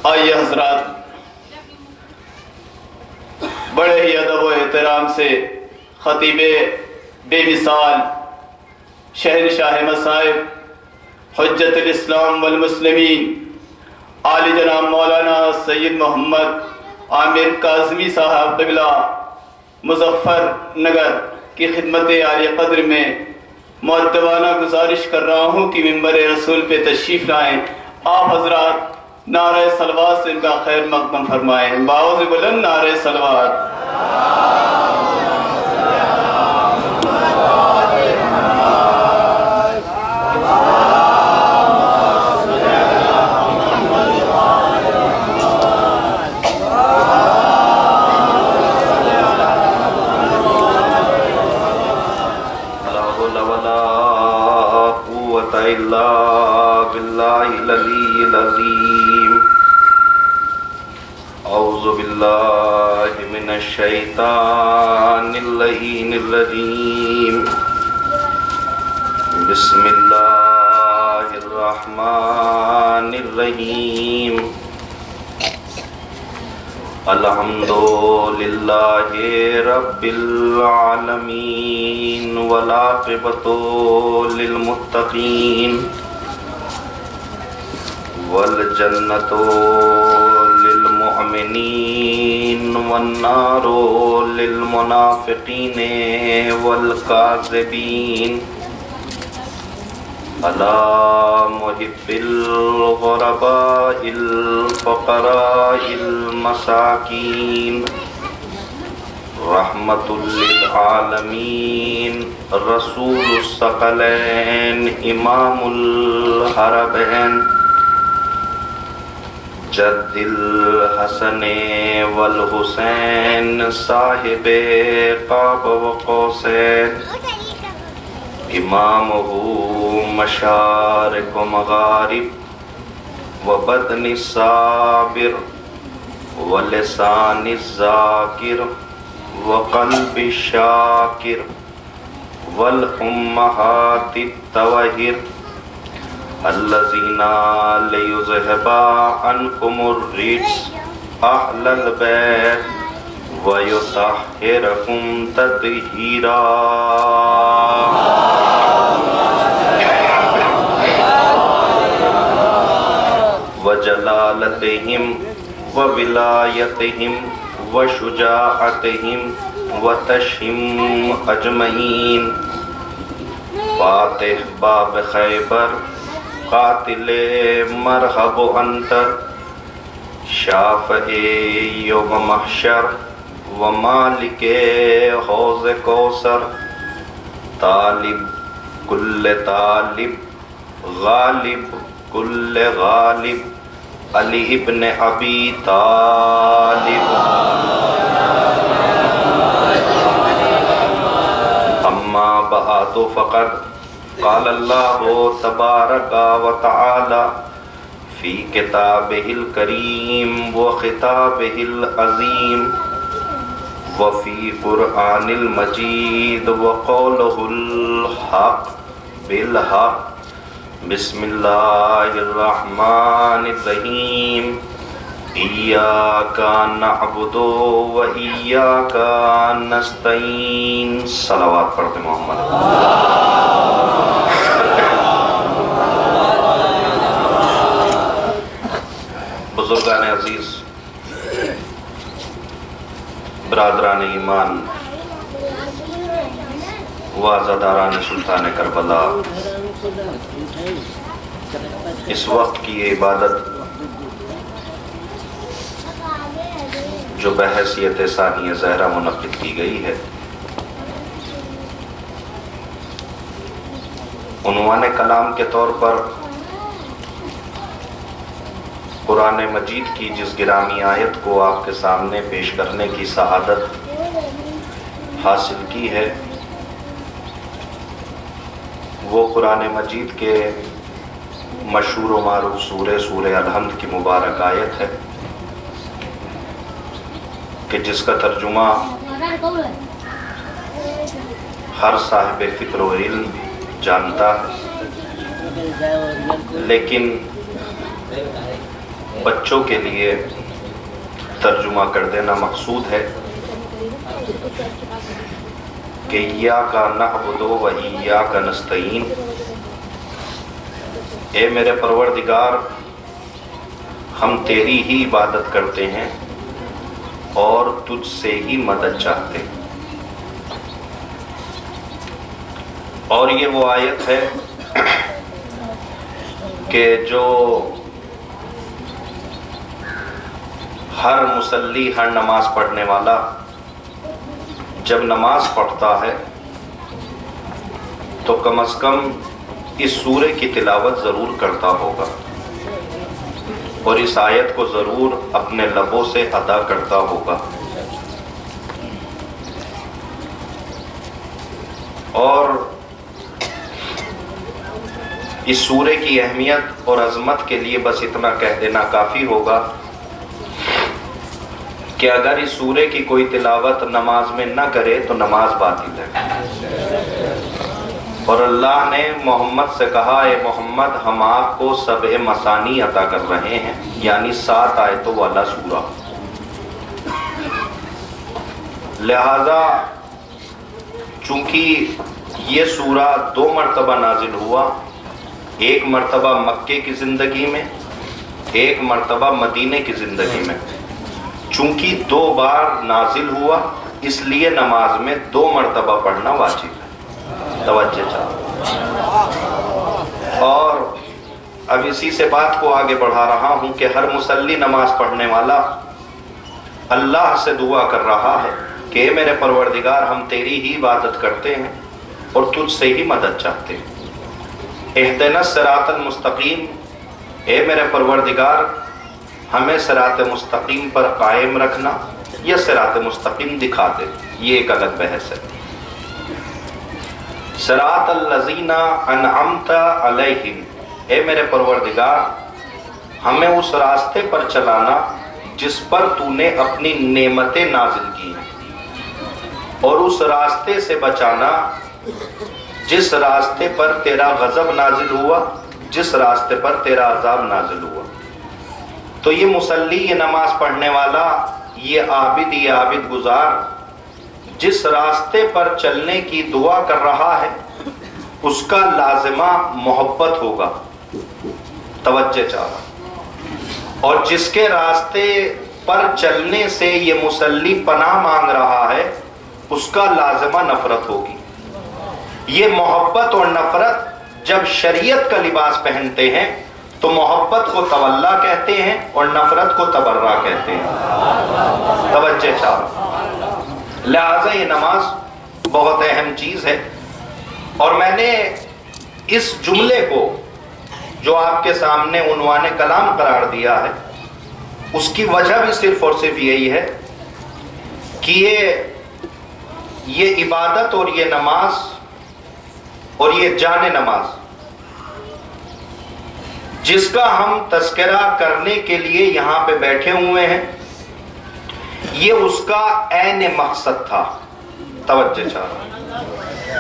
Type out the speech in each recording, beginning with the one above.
آئیے حضرات، بڑے ہی ادب و احترام سے خطیب بے مثال، شہنشاہ مصائب، حجت الاسلام والمسلمین، عالی جناب مولانا سید محمد عامر کاظمی صاحب قبلہ مظفر نگر کی خدمت عالی قدر میں مؤدبانہ گزارش کر رہا ہوں کہ منبر رسول پہ تشریف لائیں۔ آپ حضرات نعرہ صلوات سے ان کا خیر مقدم فرمائیں۔ باوز بلند نعرہ صلوات۔ اعوذ باللہ من الشیطان اللعین الرجیم، بسم اللہ الرحمن الرحیم، الحمد للہ رب العالمین والعاقبۃ للمتقین والجنۃ للمؤمنین والنار للمنافقین والکاذبین، علی محب الغرباء الفقراء المساکین، رحمۃ للعالمین، رسول الثقلین، امام الحرمین، جد الحسن والحسین، صاحب قاب و قوسین، امامہ مشارق و مغارب، و بدن الصابر، و لسان الذاکر، و قلب الشاکر، والامہات الطواہر، الذین لیذہبا عنکم الرجس اہل البیت ویطہرکم تطہیرا۔ وجلالتہم وولایتہم وشجاعتہم وتشہم اجمعین، فاتح باب خیبر، قاتل مرحب انتر، شافع یوم محشر، و مالک حوض کوثر، طالب کل طالب، غالب کل غالب، علی ابن ابی طالب۔ اما بعد فقد قال اللہ تبارک و تعالی فی کتابہ الکریم و خطابہ العظیم و فی قرآن المجید و قولہ الحق بالحق، بسم اللہ الرحمن الرحیم، ایاک نعبد و ایاک نستعین۔ صلوات پڑھتے محمد۔ بزرگان عزیز، برادران ایمان، وعزاداران سلطان کربلا، اس وقت کی یہ عبادت جو بحیثیت ثانیہ زہرہ منعقد کی گئی ہے، عنوان کلام کے طور پر قرآن مجید کی جس گرامی آیت کو آپ کے سامنے پیش کرنے کی سعادت حاصل کی ہے، وہ قرآن مجید کے مشہور و معروف سورہ الحمد کی مبارک آیت ہے کہ جس کا ترجمہ ہر صاحب فکر و علم جانتا ہے، لیکن بچوں کے لیے ترجمہ کر دینا مقصود ہے کہ ایاک نعبد و ایاک نستعین، اے میرے پروردگار ہم تیری ہی عبادت کرتے ہیں اور تجھ سے ہی مدد چاہتے ہیں۔ اور یہ وہ آیت ہے کہ جو ہر مصلی، ہر نماز پڑھنے والا جب نماز پڑھتا ہے تو کم از کم اس سورے کی تلاوت ضرور کرتا ہوگا اور اس آیت کو ضرور اپنے لبوں سے ادا کرتا ہوگا۔ اور اس سورے کی اہمیت اور عظمت کے لیے بس اتنا کہہ دینا کافی ہوگا کہ اگر اس سورے کی کوئی تلاوت نماز میں نہ کرے تو نماز باطل ہے۔ اور اللہ نے محمد سے کہا، اے محمد ہم آپ کو 7 مثانی عطا کر رہے ہیں، یعنی 7 آیتوں والا سورہ۔ لہذا چونکہ یہ سورہ 2 مرتبہ نازل ہوا، ایک مرتبہ مکے کی زندگی میں، ایک مرتبہ مدینے کی زندگی میں، چونکہ 2 بار نازل ہوا اس لیے نماز میں 2 مرتبہ پڑھنا واجب ہے۔ توجہ چاہو۔ اور اب اسی سے بات کو آگے بڑھا رہا ہوں کہ ہر مصلی نماز پڑھنے والا اللہ سے دعا کر رہا ہے کہ اے میرے پروردگار ہم تیری ہی عبادت کرتے ہیں اور تجھ سے ہی مدد چاہتے ہیں۔ اہدنا الصراط المستقیم، اے میرے پروردگار ہمیں صراط مستقیم پر قائم رکھنا یا صراط مستقیم دکھا دے، یہ ایک الگ بحث ہے۔ صراط الذین انعمت علیہم، اے میرے پروردگار ہمیں اس راستے پر چلانا جس پر تو نے اپنی نعمتیں نازل کی ہیں، اور اس راستے سے بچانا جس راستے پر تیرا غضب نازل ہوا، جس راستے پر تیرا عذاب نازل ہوا۔ تو یہ مصلی، یہ نماز پڑھنے والا، یہ عابد، یہ عابد گزار جس راستے پر چلنے کی دعا کر رہا ہے اس کا لازمہ محبت ہوگا۔ توجہ چاہو۔ اور جس کے راستے پر چلنے سے یہ مصلی پناہ مانگ رہا ہے اس کا لازمہ نفرت ہوگی۔ یہ محبت اور نفرت جب شریعت کا لباس پہنتے ہیں تو محبت کو تولا کہتے ہیں اور نفرت کو تبرہ کہتے ہیں۔ توجہ چاہو۔ لہذا یہ نماز بہت اہم چیز ہے، اور میں نے اس جملے کو جو آپ کے سامنے عنوان کلام قرار دیا ہے اس کی وجہ بھی صرف اور صرف یہی ہے کہ یہ عبادت اور یہ نماز اور یہ جان نماز جس کا ہم تذکرہ کرنے کے لیے یہاں پہ بیٹھے ہوئے ہیں، یہ اس کا عین مقصد تھا۔ توجہ چاہو۔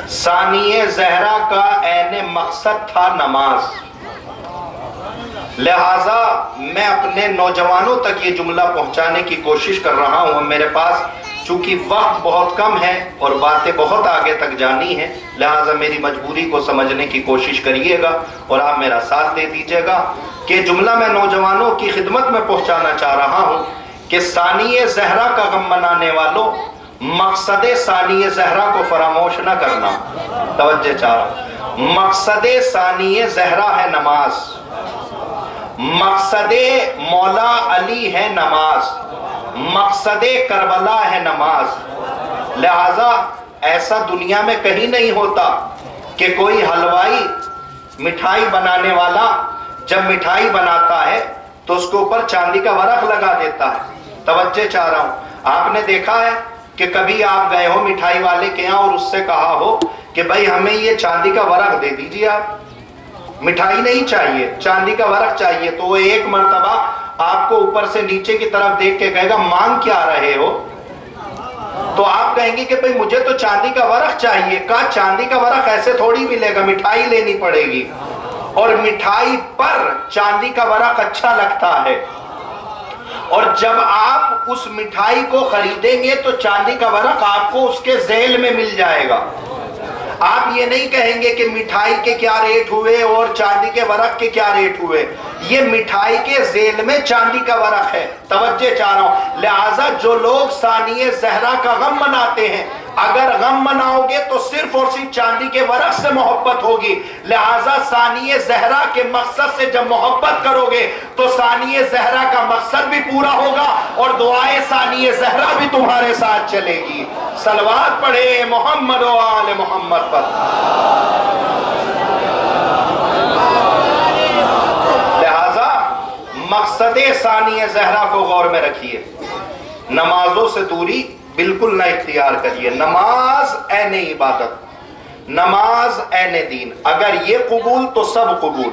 ثانیہ زہرا کا عین مقصد تھا نماز۔ لہٰذا میں اپنے نوجوانوں تک یہ جملہ پہنچانے کی کوشش کر رہا ہوں۔ میرے پاس چونکہ وقت بہت کم ہے اور باتیں بہت آگے تک جانی ہیں، لہٰذا میری مجبوری کو سمجھنے کی کوشش کریے گا اور آپ میرا ساتھ دے دیجیے گا کہ جملہ میں نوجوانوں کی خدمت میں پہنچانا چاہ رہا ہوں کہ ثانیہ زہرا کا غم منانے والوں مقصد ثانیہ زہرا کو فراموش نہ کرنا۔ توجہ چاہ رہا ہوں۔ مقصد ثانیہ زہرا ہے نماز، مقصد مولا علی ہے نماز، مقصد کربلا ہے نماز۔ لہذا ایسا دنیا میں کہیں نہیں ہوتا کہ کوئی حلوائی مٹھائی بنانے والا جب مٹھائی بناتا ہے تو اس کے اوپر چاندی کا ورق لگا دیتا ہے۔ توجہ چاہ رہا ہوں۔ آپ نے دیکھا ہے کہ کبھی آپ گئے ہو مٹھائی والے کے یہاں اور اس سے کہا ہو کہ بھائی ہمیں یہ چاندی کا ورق دے دیجیے، آپ مٹھائی نہیں چاہیے، چاندی کا ورق چاہیے، تو وہ ایک مرتبہ آپ کو اوپر سے نیچے کی طرف دیکھ کے کہے گا مانگ کیا رہے ہو؟ تو آپ کہیں گے کہ بھئی مجھے تو چاندی کا ورق چاہیے۔ کہا چاندی کا ورق ایسے تھوڑی ملے گا، مٹھائی لینی پڑے گی، اور مٹھائی پر چاندی کا ورق اچھا لگتا ہے۔ اور جب آپ اس مٹھائی کو خریدیں گے تو چاندی کا ورق آپ کو اس کے ذیل میں مل جائے گا. آپ یہ نہیں کہیں گے کہ مٹھائی کے کیا ریٹ ہوئے اور چاندی کے ورق کے کیا ریٹ ہوئے. یہ مٹھائی کے ذیل میں چاندی کا ورق ہے. توجہ چاہ رہا ہوں. لہٰذا جو لوگ ثانیہ زہرا کا غم مناتے ہیں، اگر غم مناؤ گے تو صرف اور صرف چاندی کے ورق سے محبت ہوگی. لہٰذا ثانیہ زہرا کے مقصد سے جب محبت کرو گے تو ثانیہ زہرا کا مقصد بھی پورا ہوگا اور دعائے ثانیہ زہرا بھی تمہارے ساتھ چلے گی. صلوات پڑھے محمد و آل محمد پر. لہذا مقصد ثانیہ زہرا کو غور میں رکھیے. نمازوں سے دوری بالکل نہ اختیار کریے. نماز عین عبادت، نماز عین دین. اگر یہ قبول تو سب قبول،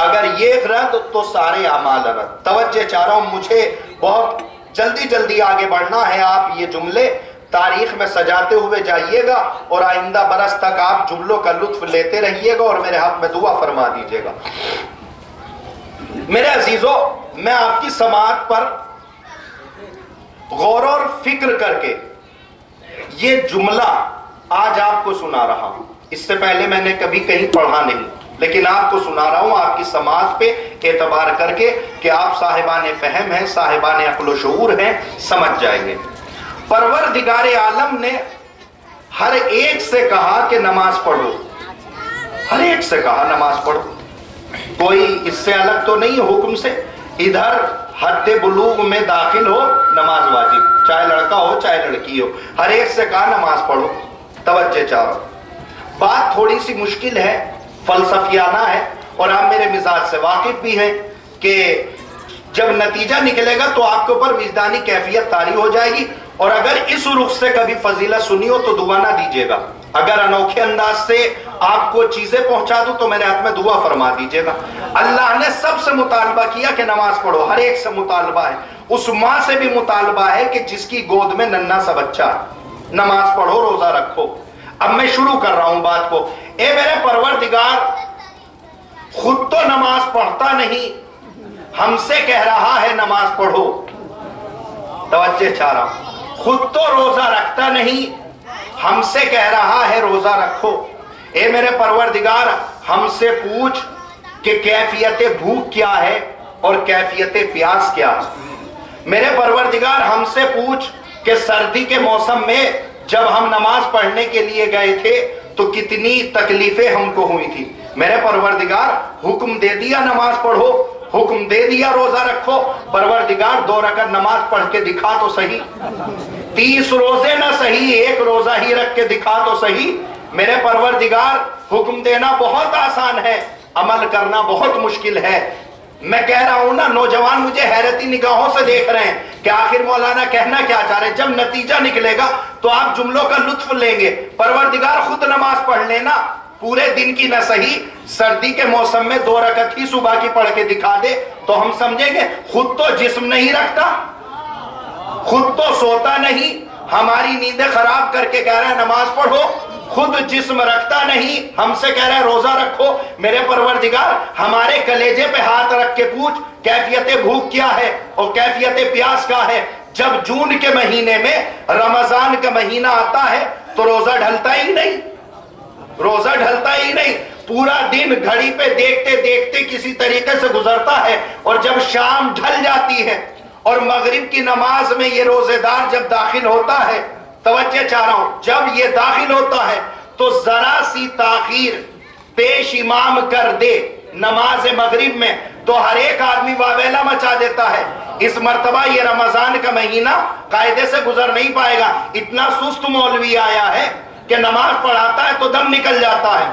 اگر یہ رد تو سارے اعمال رد. توجہ چاہ رہا ہوں، مجھے بہت جلدی آگے بڑھنا ہے. آپ یہ جملے تاریخ میں سجاتے ہوئے جائیے گا اور آئندہ برس تک آپ جملوں کا لطف لیتے رہیے گا اور میرے حق میں دعا فرما دیجیے گا. میرے عزیزو، میں آپ کی سماعت پر غور اور فکر کر کے یہ جملہ آج آپ کو سنا رہا ہوں. اس سے پہلے میں نے کبھی کہیں پڑھا نہیں، لیکن آپ کو سنا رہا ہوں آپ کی سماعت پہ اعتبار کر کے کہ آپ صاحبان فہم ہیں، صاحبان عقل و شعور ہیں، سمجھ جائیں گے. پروردگار عالم نے ہر ایک سے کہا کہ نماز پڑھو. ہر ایک سے کہا نماز پڑھو. کوئی اس سے الگ تو نہیں حکم سے. ادھر حد بلوغ میں داخل ہو نماز واجب، چاہے لڑکا ہو چاہے لڑکی ہو، ہر ایک سے کہا نماز پڑھو. توجہ چاہو، بات تھوڑی سی مشکل ہے، فلسفیانہ ہے، اور آپ میرے مزاج سے واقف بھی ہیں کہ جب نتیجہ نکلے گا تو آپ کے اوپر وجدانی کیفیت طاری ہو جائے گی. اور اگر اس رخ سے کبھی فضیلت سنی ہو تو دعا نہ دیجیے گا. اگر انوکھے انداز سے آپ کو چیزیں پہنچا دوں تو میرے ہاتھ میں دعا فرما دیجیے گا. اللہ نے سب سے مطالبہ کیا کہ نماز پڑھو. ہر ایک سے مطالبہ ہے. اس ماں سے بھی مطالبہ ہے کہ جس کی گود میں ننھا سا بچہ ہے. نماز پڑھو، روزہ رکھو. اب میں شروع کر رہا ہوں بات کو. اے میرے پروردگار، خود تو نماز پڑھتا نہیں، ہم سے کہہ رہا ہے نماز پڑھو. توجہ چاہ رہا ہوں. خود تو روزہ رکھتا نہیں، ہم سے کہہ رہا ہے روزہ رکھو. اے میرے پروردگار، ہم سے پوچھ کہ کیفیت بھوک کیا ہے اور کیفیت پیاس کیا ہے. میرے پروردگار، ہم سے پوچھ کہ سردی کے موسم میں جب ہم نماز پڑھنے کے لیے گئے تھے تو کتنی تکلیفیں ہم کو ہوئی تھی. میرے پروردگار، حکم دے دیا نماز پڑھو، حکم دے دیا روزہ رکھو. پروردگار، 2 رکعت نماز پڑھ کے دکھا تو صحیح. 30 روزے نہ صحیح، 1 روزہ ہی رکھ کے دکھا تو صحیح. میرے پروردگار، حکم دینا بہت آسان ہے، عمل کرنا بہت مشکل ہے. میں کہہ رہا ہوں نا، نوجوان مجھے حیرتی نگاہوں سے دیکھ رہے ہیں کہ آخر مولانا کہنا کیا چاہ رہے ہیں. جب نتیجہ نکلے گا تو آپ جملوں کا لطف لیں گے. پروردگار، خود نماز پڑھ لینا، پورے دن کی نہ صحیح، سردی کے موسم میں 2 رکعت ہی صبح کی پڑھ کے دکھا دے تو ہم سمجھیں گے. خود تو جسم نہیں رکھتا، خود تو سوتا نہیں، ہماری نیندیں خراب کر کے کہہ رہا ہے نماز پڑھو. خود جسم رکھتا نہیں، ہم سے کہہ رہا ہے روزہ رکھو. میرے پروردگار، ہمارے کلیجے پہ ہاتھ رکھ کے پوچھ کیفیت بھوک کیا ہے اور کیفیت پیاس کیا ہے. جب جون کے مہینے میں رمضان کا مہینہ آتا ہے تو روزہ ڈھلتا ہی نہیں، روزہ ڈھلتا ہی نہیں. پورا دن گھڑی پہ دیکھتے دیکھتے کسی طریقے سے گزرتا ہے، اور جب شام ڈھل جاتی ہے اور مغرب کی نماز میں یہ روزے دار جب داخل ہوتا ہے، توجہ چاہ رہا ہوں، جب یہ داخل ہوتا ہے تو ذرا سی تاخیر پیش امام کر دے نماز مغرب میں تو ہر ایک آدمی واویلا مچا دیتا ہے. اس مرتبہ یہ رمضان کا مہینہ قاعدے سے گزر نہیں پائے گا. اتنا سست مولوی آیا ہے کہ نماز پڑھاتا ہے تو دم نکل جاتا ہے.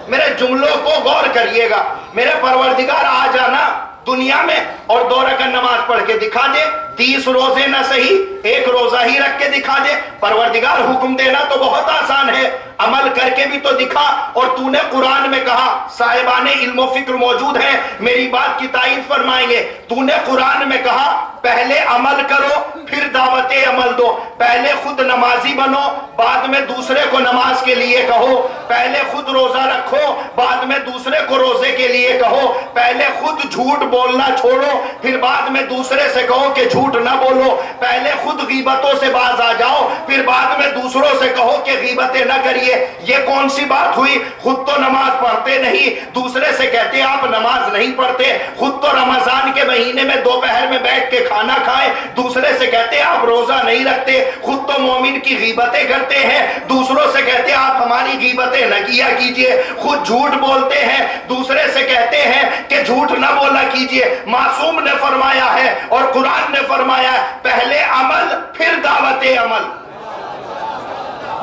میرے جملوں کو غور کریے گا. میرے پروردگار، آ جانا دنیا میں اور 2 رکعت نماز پڑھ کے دکھا دے. 30 روزے نہ صحیح، 1 روزہ ہی رکھ کے دکھا دے. پروردگار، حکم دینا تو بہت آسان ہے، عمل کر کے بھی تو دکھا. اور تو نے قرآن میں کہا، صاحبان علم و فکر موجود ہیں، میری بات کی تائید فرمائیں گے. تو نے قرآن میں کہا پہلے عمل کرو پھر دعوت عمل دو. پہلے خود نمازی بنو، بعد میں دوسرے کو نماز کے لیے کہو. پہلے خود روزہ رکھو، بعد میں دوسرے کو روزے کے لیے کہو. پہلے خود جھوٹ بولنا چھوڑو، پھر بعد میں دوسرے سے کہو کہ جھوٹ نہ بولو. پہلے خود غیبتوں سے باز آ جاؤ، پھر بعد میں دوسروں سے کہو کہ غیبتیں نہ کریے. یہ کون سی بات ہوئی؟ خود تو نماز پڑھتے نہیں، دوسرے سے کہتے آپ نماز نہیں پڑھتے. خود تو رمضان کے مہینے میں دوپہر میں بیٹھ کے کھانا کھائیں، دوسرے سے کہتے آپ روزہ نہیں رکھتے. خود تو مومن کی غیبتیں کرتے ہیں، دوسروں سے کہتے آپ ہماری غیبتیں نہ کیا کیجئے. خود جھوٹ بولتے ہیں، دوسرے سے کہتے ہیں کہ جھوٹ نہ بولا کیجئے. معصوم نے فرمایا ہے اور قرآن نے فرمایا ہے پہلے عمل پھر دعوت عمل.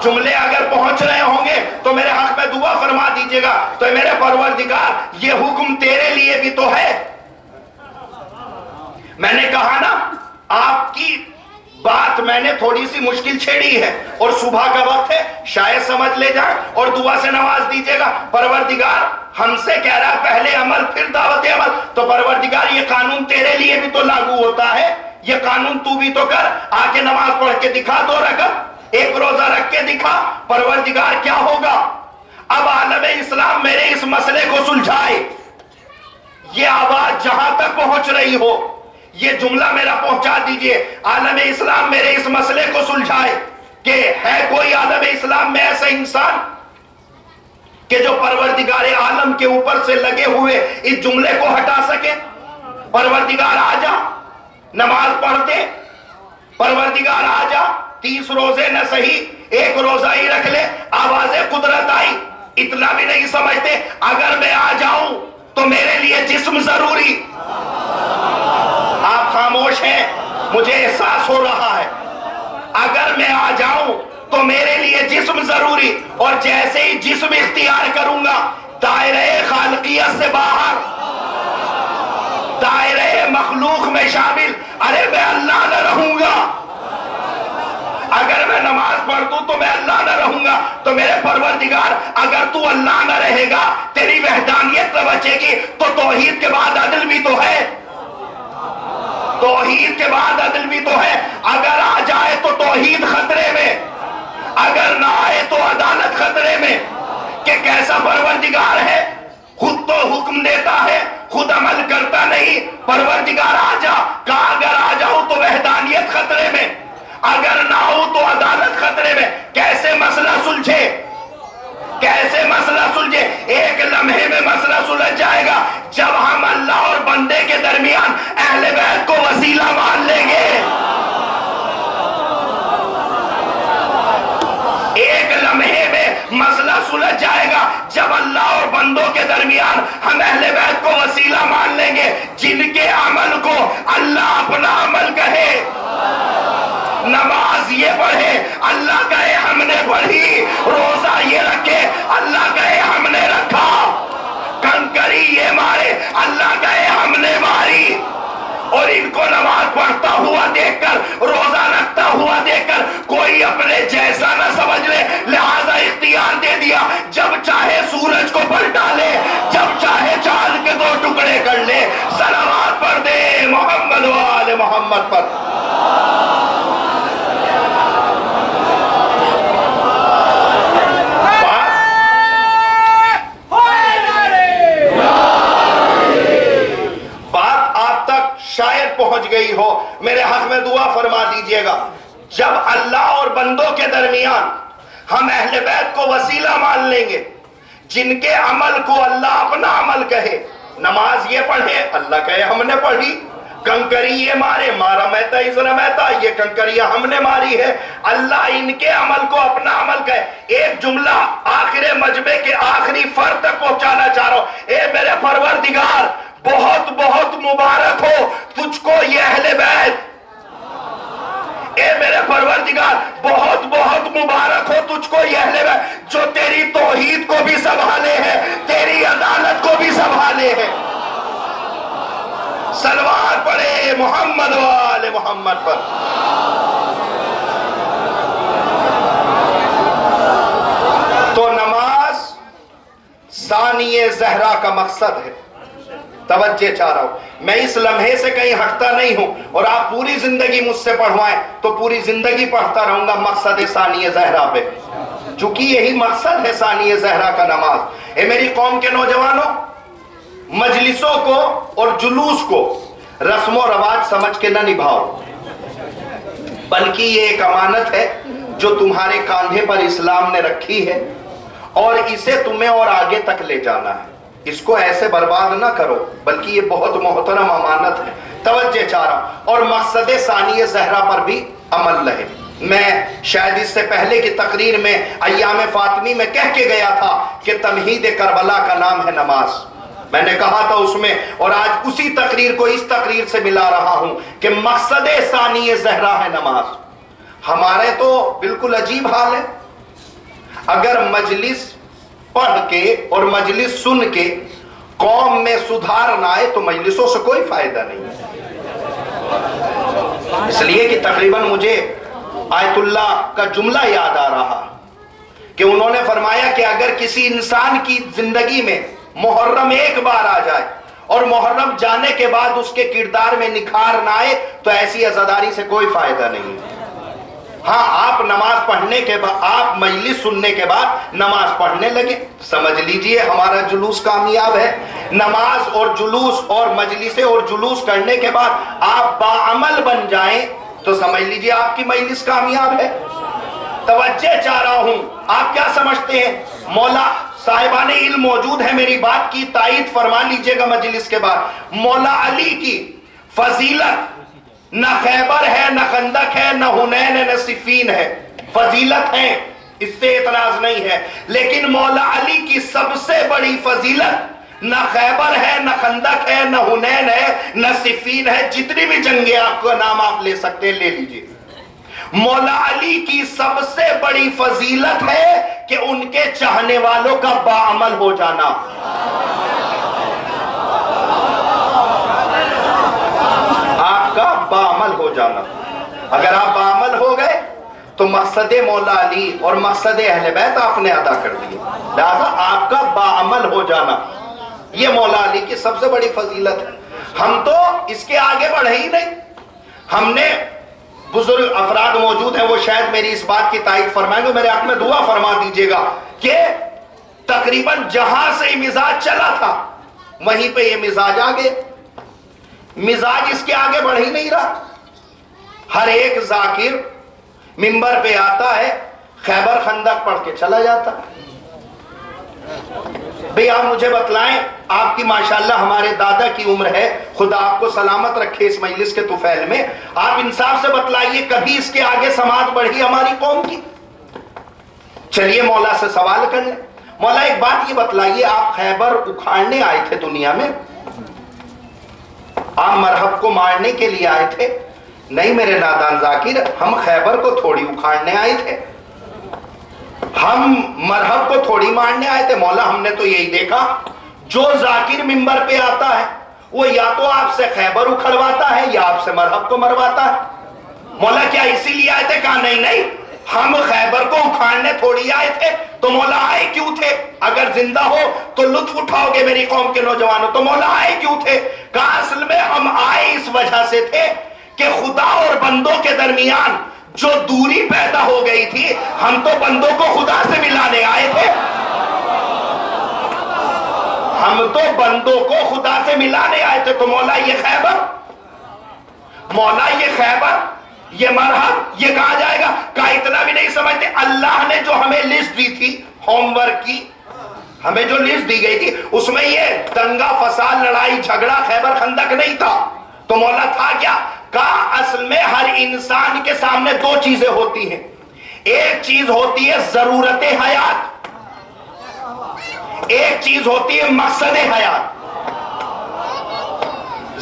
جملے اگر پہنچ رہے ہوں گے تو میرے حق میں دعا فرما دیجئے گا. تو میرے پروردگار یہ حکم تیرے لیے بھی تو ہے. میں نے کہا نا آپ کی بات میں نے تھوڑی سی مشکل چھیڑی ہے اور صبح کا وقت ہے، شاید سمجھ لے جائیں اور دعا سے نواز دیجئے گا. پروردگار ہم سے کہہ رہا ہے پہلے عمل پھر دعوت عمل. تو پروردگار یہ قانون تیرے لیے بھی تو لاگو ہوتا ہے، یہ قانون تو بھی تو کر. آ کے نماز پڑھ کے دکھا، 2 رکعت، 1 روزہ رکھ کے دکھا. پروردگار کیا ہوگا؟ اب عالم اسلام میرے اس مسئلے کو سلجھائے. یہ آواز جہاں تک پہنچ رہی ہو یہ جملہ میرا پہنچا دیجئے. عالم اسلام میرے اس مسئلے کو سلجھائے کہ ہے کوئی عالم اسلام میں ایسا انسان کہ جو پروردگار عالم کے اوپر سے لگے ہوئے اس جملے کو ہٹا سکے؟ پروردگار آجا نماز پڑھتے، پروردگار آجا 30 روزے نہ صحیح 1 روزہ ہی رکھ لے. آواز قدرت آئی، اتنا بھی نہیں سمجھتے اگر میں آ جاؤں تو میرے لیے جسم ضروری. آپ خاموش ہیں، مجھے احساس ہو رہا ہے. اگر میں آ جاؤں تو میرے لیے جسم ضروری، اور جیسے ہی جسم اختیار کروں گا دائرہ خالقیت سے باہر، دائرہ مخلوق میں شامل. ارے میں اللہ نہ رہوں گا. اگر میں نماز پڑھ دوں تو میں اللہ نہ رہوں گا. تو میرے پروردگار اگر تو اللہ نہ رہے گا، تیری وحدانیت نہ بچے گی، تو توحید کے بعد عدل بھی تو ہے. توحید کے بعد عدل بھی تو ہے. اگر آ جائے تو توحید خطرے میں، اگر نہ آئے تو عدالت خطرے میں. کہ کیسا پروردگار ہے، خود تو حکم دیتا ہے، خود عمل کرتا نہیں. پروردگار آ جا، کہا اگر آ جاؤ تو وحدانیت خطرے میں، اگر نہ ہو تو عدالت خطرے میں. کیسے مسئلہ سلجھے، کیسے مسئلہ سلجھے؟ ایک لمحے میں مسئلہ سلجھ جائے گا جب ہم اللہ اور بندے کے درمیان اہل بیت کو وسیلہ مان لیں گے. ایک لمحے میں مسئلہ سلجھ جائے گا جب اللہ اور بندوں کے درمیان ہم اہل بیت کو وسیلہ مان لیں گے، جن کے عمل کو اللہ اپنا عمل کہے. نماز یہ پڑھے اللہ کہے ہم نے پڑھی، روزہ یہ رکھے اللہ کہے ہم نے رکھا، کنکری یہ مارے اللہ کہے ہم نے ماری. اور ان کو نماز پڑھتا ہوا دیکھ کر، روزہ رکھتا ہوا دیکھ کر کوئی اپنے جیسا نہ سمجھ لے. لہذا اختیار دے دیا، جب چاہے سورج کو پلٹا لے، جب چاہے چاند کے 2 ٹکڑے کر لے. صلوات پڑھ دے محمد و آل محمد پر. شاید پہنچ گئی ہو، میرے حق میں دعا فرما دیجئے گا. جب اللہ اور بندوں کے درمیان ہم اہل بیت کو وسیلہ مان لیں گے، جن کے عمل کو اللہ اپنا عمل کہے. نماز یہ پڑھے اللہ کہے ہم نے پڑھی، کنکری یہ مارے مارا میتا ازرا میتا، یہ کنکریاں ہم نے ماری ہے. اللہ ان کے عمل کو اپنا عمل کہے. ایک جملہ آخر مجمع کے آخری فرد تک پہنچانا چاہ رہا ہوں. اے میرے پروردگار بہت بہت مبارک ہو تجھ کو یہ اہل بیت. اے میرے پروردگار بہت بہت مبارک ہو تجھ کو یہ اہل بیت جو تیری توحید کو بھی سنبھالے ہیں، تیری عدالت کو بھی سنبھالے ہیں. صلوات پڑھے محمد و آل محمد پر. تو نماز ثانی زہرا کا مقصد ہے، توجہ چاہ رہا ہوں، میں اس لمحے سے کہیں ہٹتا نہیں ہوں، اور آپ پوری زندگی مجھ سے پڑھوائیں تو پوری زندگی پڑھتا رہوں گا مقصد ثانی زہرا پہ، چونکہ یہی مقصد ہے ثانی زہرا کا نماز۔ اے میری قوم کے نوجوانوں، مجلسوں کو اور جلوس کو رسم و رواج سمجھ کے نہ نبھاؤ، بلکہ یہ ایک امانت ہے جو تمہارے کاندھے پر اسلام نے رکھی ہے، اور اسے تمہیں اور آگے تک لے جانا ہے۔ اس کو ایسے برباد نہ کرو، بلکہ یہ بہت محترم امانت ہے۔ توجہ چاہ رہا ہوں، اور مقصد ثانی زہرا پر بھی عمل رہے۔ میں شاید اس سے پہلے کی تقریر میں ایام فاطمی میں کہہ کے گیا تھا کہ تمہید کربلا کا نام ہے نماز، میں نے کہا تھا اس میں، اور آج اسی تقریر کو اس تقریر سے ملا رہا ہوں کہ مقصد ثانی زہرا ہے نماز۔ ہمارے تو بالکل عجیب حال ہے، اگر مجلس پڑھ کے اور مجلس سن کے قوم میں سدھار نہ آئے تو مجلسوں سے کوئی فائدہ نہیں، اس لیے کہ تقریباً مجھے آیت اللہ کا جملہ یاد آ رہا کہ انہوں نے فرمایا کہ اگر کسی انسان کی زندگی میں محرم ایک بار آ جائے اور محرم جانے کے بعد اس کے کردار میں نکھار نہ آئے تو ایسی عزاداری سے کوئی فائدہ نہیں۔ ہاں، آپ نماز پڑھنے کے بعد، آپ مجلس سننے کے بعد نماز پڑھنے لگے، سمجھ لیجئے ہمارا جلوس کامیاب ہے۔ نماز اور جلوس اور مجلسیں اور جلوس کرنے کے بعد آپ باعمل بن جائیں تو سمجھ لیجئے آپ کی مجلس کامیاب ہے۔ توجہ چاہ رہا ہوں، آپ کیا سمجھتے ہیں؟ مولا صاحبان علم موجود ہے، میری بات کی تائید فرما لیجئے گا مجلس کے بعد۔ مولا علی کی فضیلت نہ خیبر ہے، نہ خندق ہے، نہ حنین ہے، نہ صفین ہے، فضیلت ہے، اس سے اعتراض نہیں ہے، لیکن مولا علی کی سب سے بڑی فضیلت نہ خیبر ہے، نہ خندق ہے، نہ حنین ہے، نہ صفین ہے، جتنی بھی جنگیں آپ کا نام آپ لے سکتے ہیں لے لیجئے۔ مولا علی کی سب سے بڑی فضیلت ہے کہ ان کے چاہنے والوں کا باعمل ہو جانا۔ آپ کا باعمل ہو جانا، اگر آپ باعمل ہو گئے تو مقصد مولا علی اور مقصد اہل بیت آپ نے ادا کر دیے، لہذا آپ کا باعمل ہو جانا یہ مولا علی کی سب سے بڑی فضیلت ہے۔ ہم تو اس کے آگے بڑھے ہی نہیں۔ ہم نے بزرگ افراد موجود ہیں، وہ شاید میری اس بات کی تائید فرمائیں گے، میرے حق میں دعا فرما دیجئے گا کہ تقریباً جہاں سے مزاج چلا تھا وہیں پہ یہ مزاج آگے، مزاج اس کے آگے بڑھ ہی نہیں رہا۔ ہر ایک ذاکر منبر پہ آتا ہے، خیبر خندق پڑھ کے چلا جاتا ہے۔ بھئی آپ مجھے بتلائیں، آپ کی ماشاءاللہ ہمارے دادا کی عمر ہے، خدا آپ کو سلامت رکھے اس مجلس کے طفیل میں، آپ انصاف سے بتلائیے کبھی اس کے آگے سماعت بڑھی ہماری قوم کی؟ چلیے مولا سے سوال کر لیں، مولا ایک بات یہ بتلائیے، آپ خیبر اکھاڑنے آئے تھے دنیا میں، آپ مرحب کو مارنے کے لیے آئے تھے؟ نہیں میرے نادان ذاکر، ہم خیبر کو تھوڑی اکھاڑنے آئے تھے، ہم مرحب کو تھوڑی مارنے آئے تھے۔ مولا ہم نے تو یہی دیکھا جو ذاکر منبر پہ آتا ہے وہ یا تو آپ سے خیبر اکھڑواتا ہے یا آپ سے مرحب کو مرواتا ہے۔ مولا کیا اسی لیے آئے تھے؟ کہا نہیں نہیں، ہم خیبر کو اکھاڑنے تھوڑی آئے تھے۔ تو مولا آئے کیوں تھے؟ اگر زندہ ہو تو لطف اٹھاؤ گے میری قوم کے نوجوانوں، تو مولا آئے کیوں تھے؟ کہا اصل میں ہم آئے اس وجہ سے تھے کہ خدا اور بندوں کے درمیان جو دوری پیدا ہو گئی تھی، ہم تو بندوں کو خدا سے ملانے آئے تھے، ہم تو بندوں کو خدا سے ملانے آئے تھے۔ تو مولا یہ خیبر، مولا یہ خیبر، یہ مرحب، یہ کہا جائے گا؟ کہا اتنا بھی نہیں سمجھتے، اللہ نے جو ہمیں لسٹ دی تھی ہوم ورک کی، ہمیں جو لسٹ دی گئی تھی اس میں یہ دنگا فساد لڑائی جھگڑا خیبر خندق نہیں تھا۔ تو مولا تھا کیا؟ کہا اصل میں ہر انسان کے سامنے دو چیزیں ہوتی ہیں، ایک چیز ہوتی ہے ضرورت حیات، ایک چیز ہوتی ہے مقصد حیات۔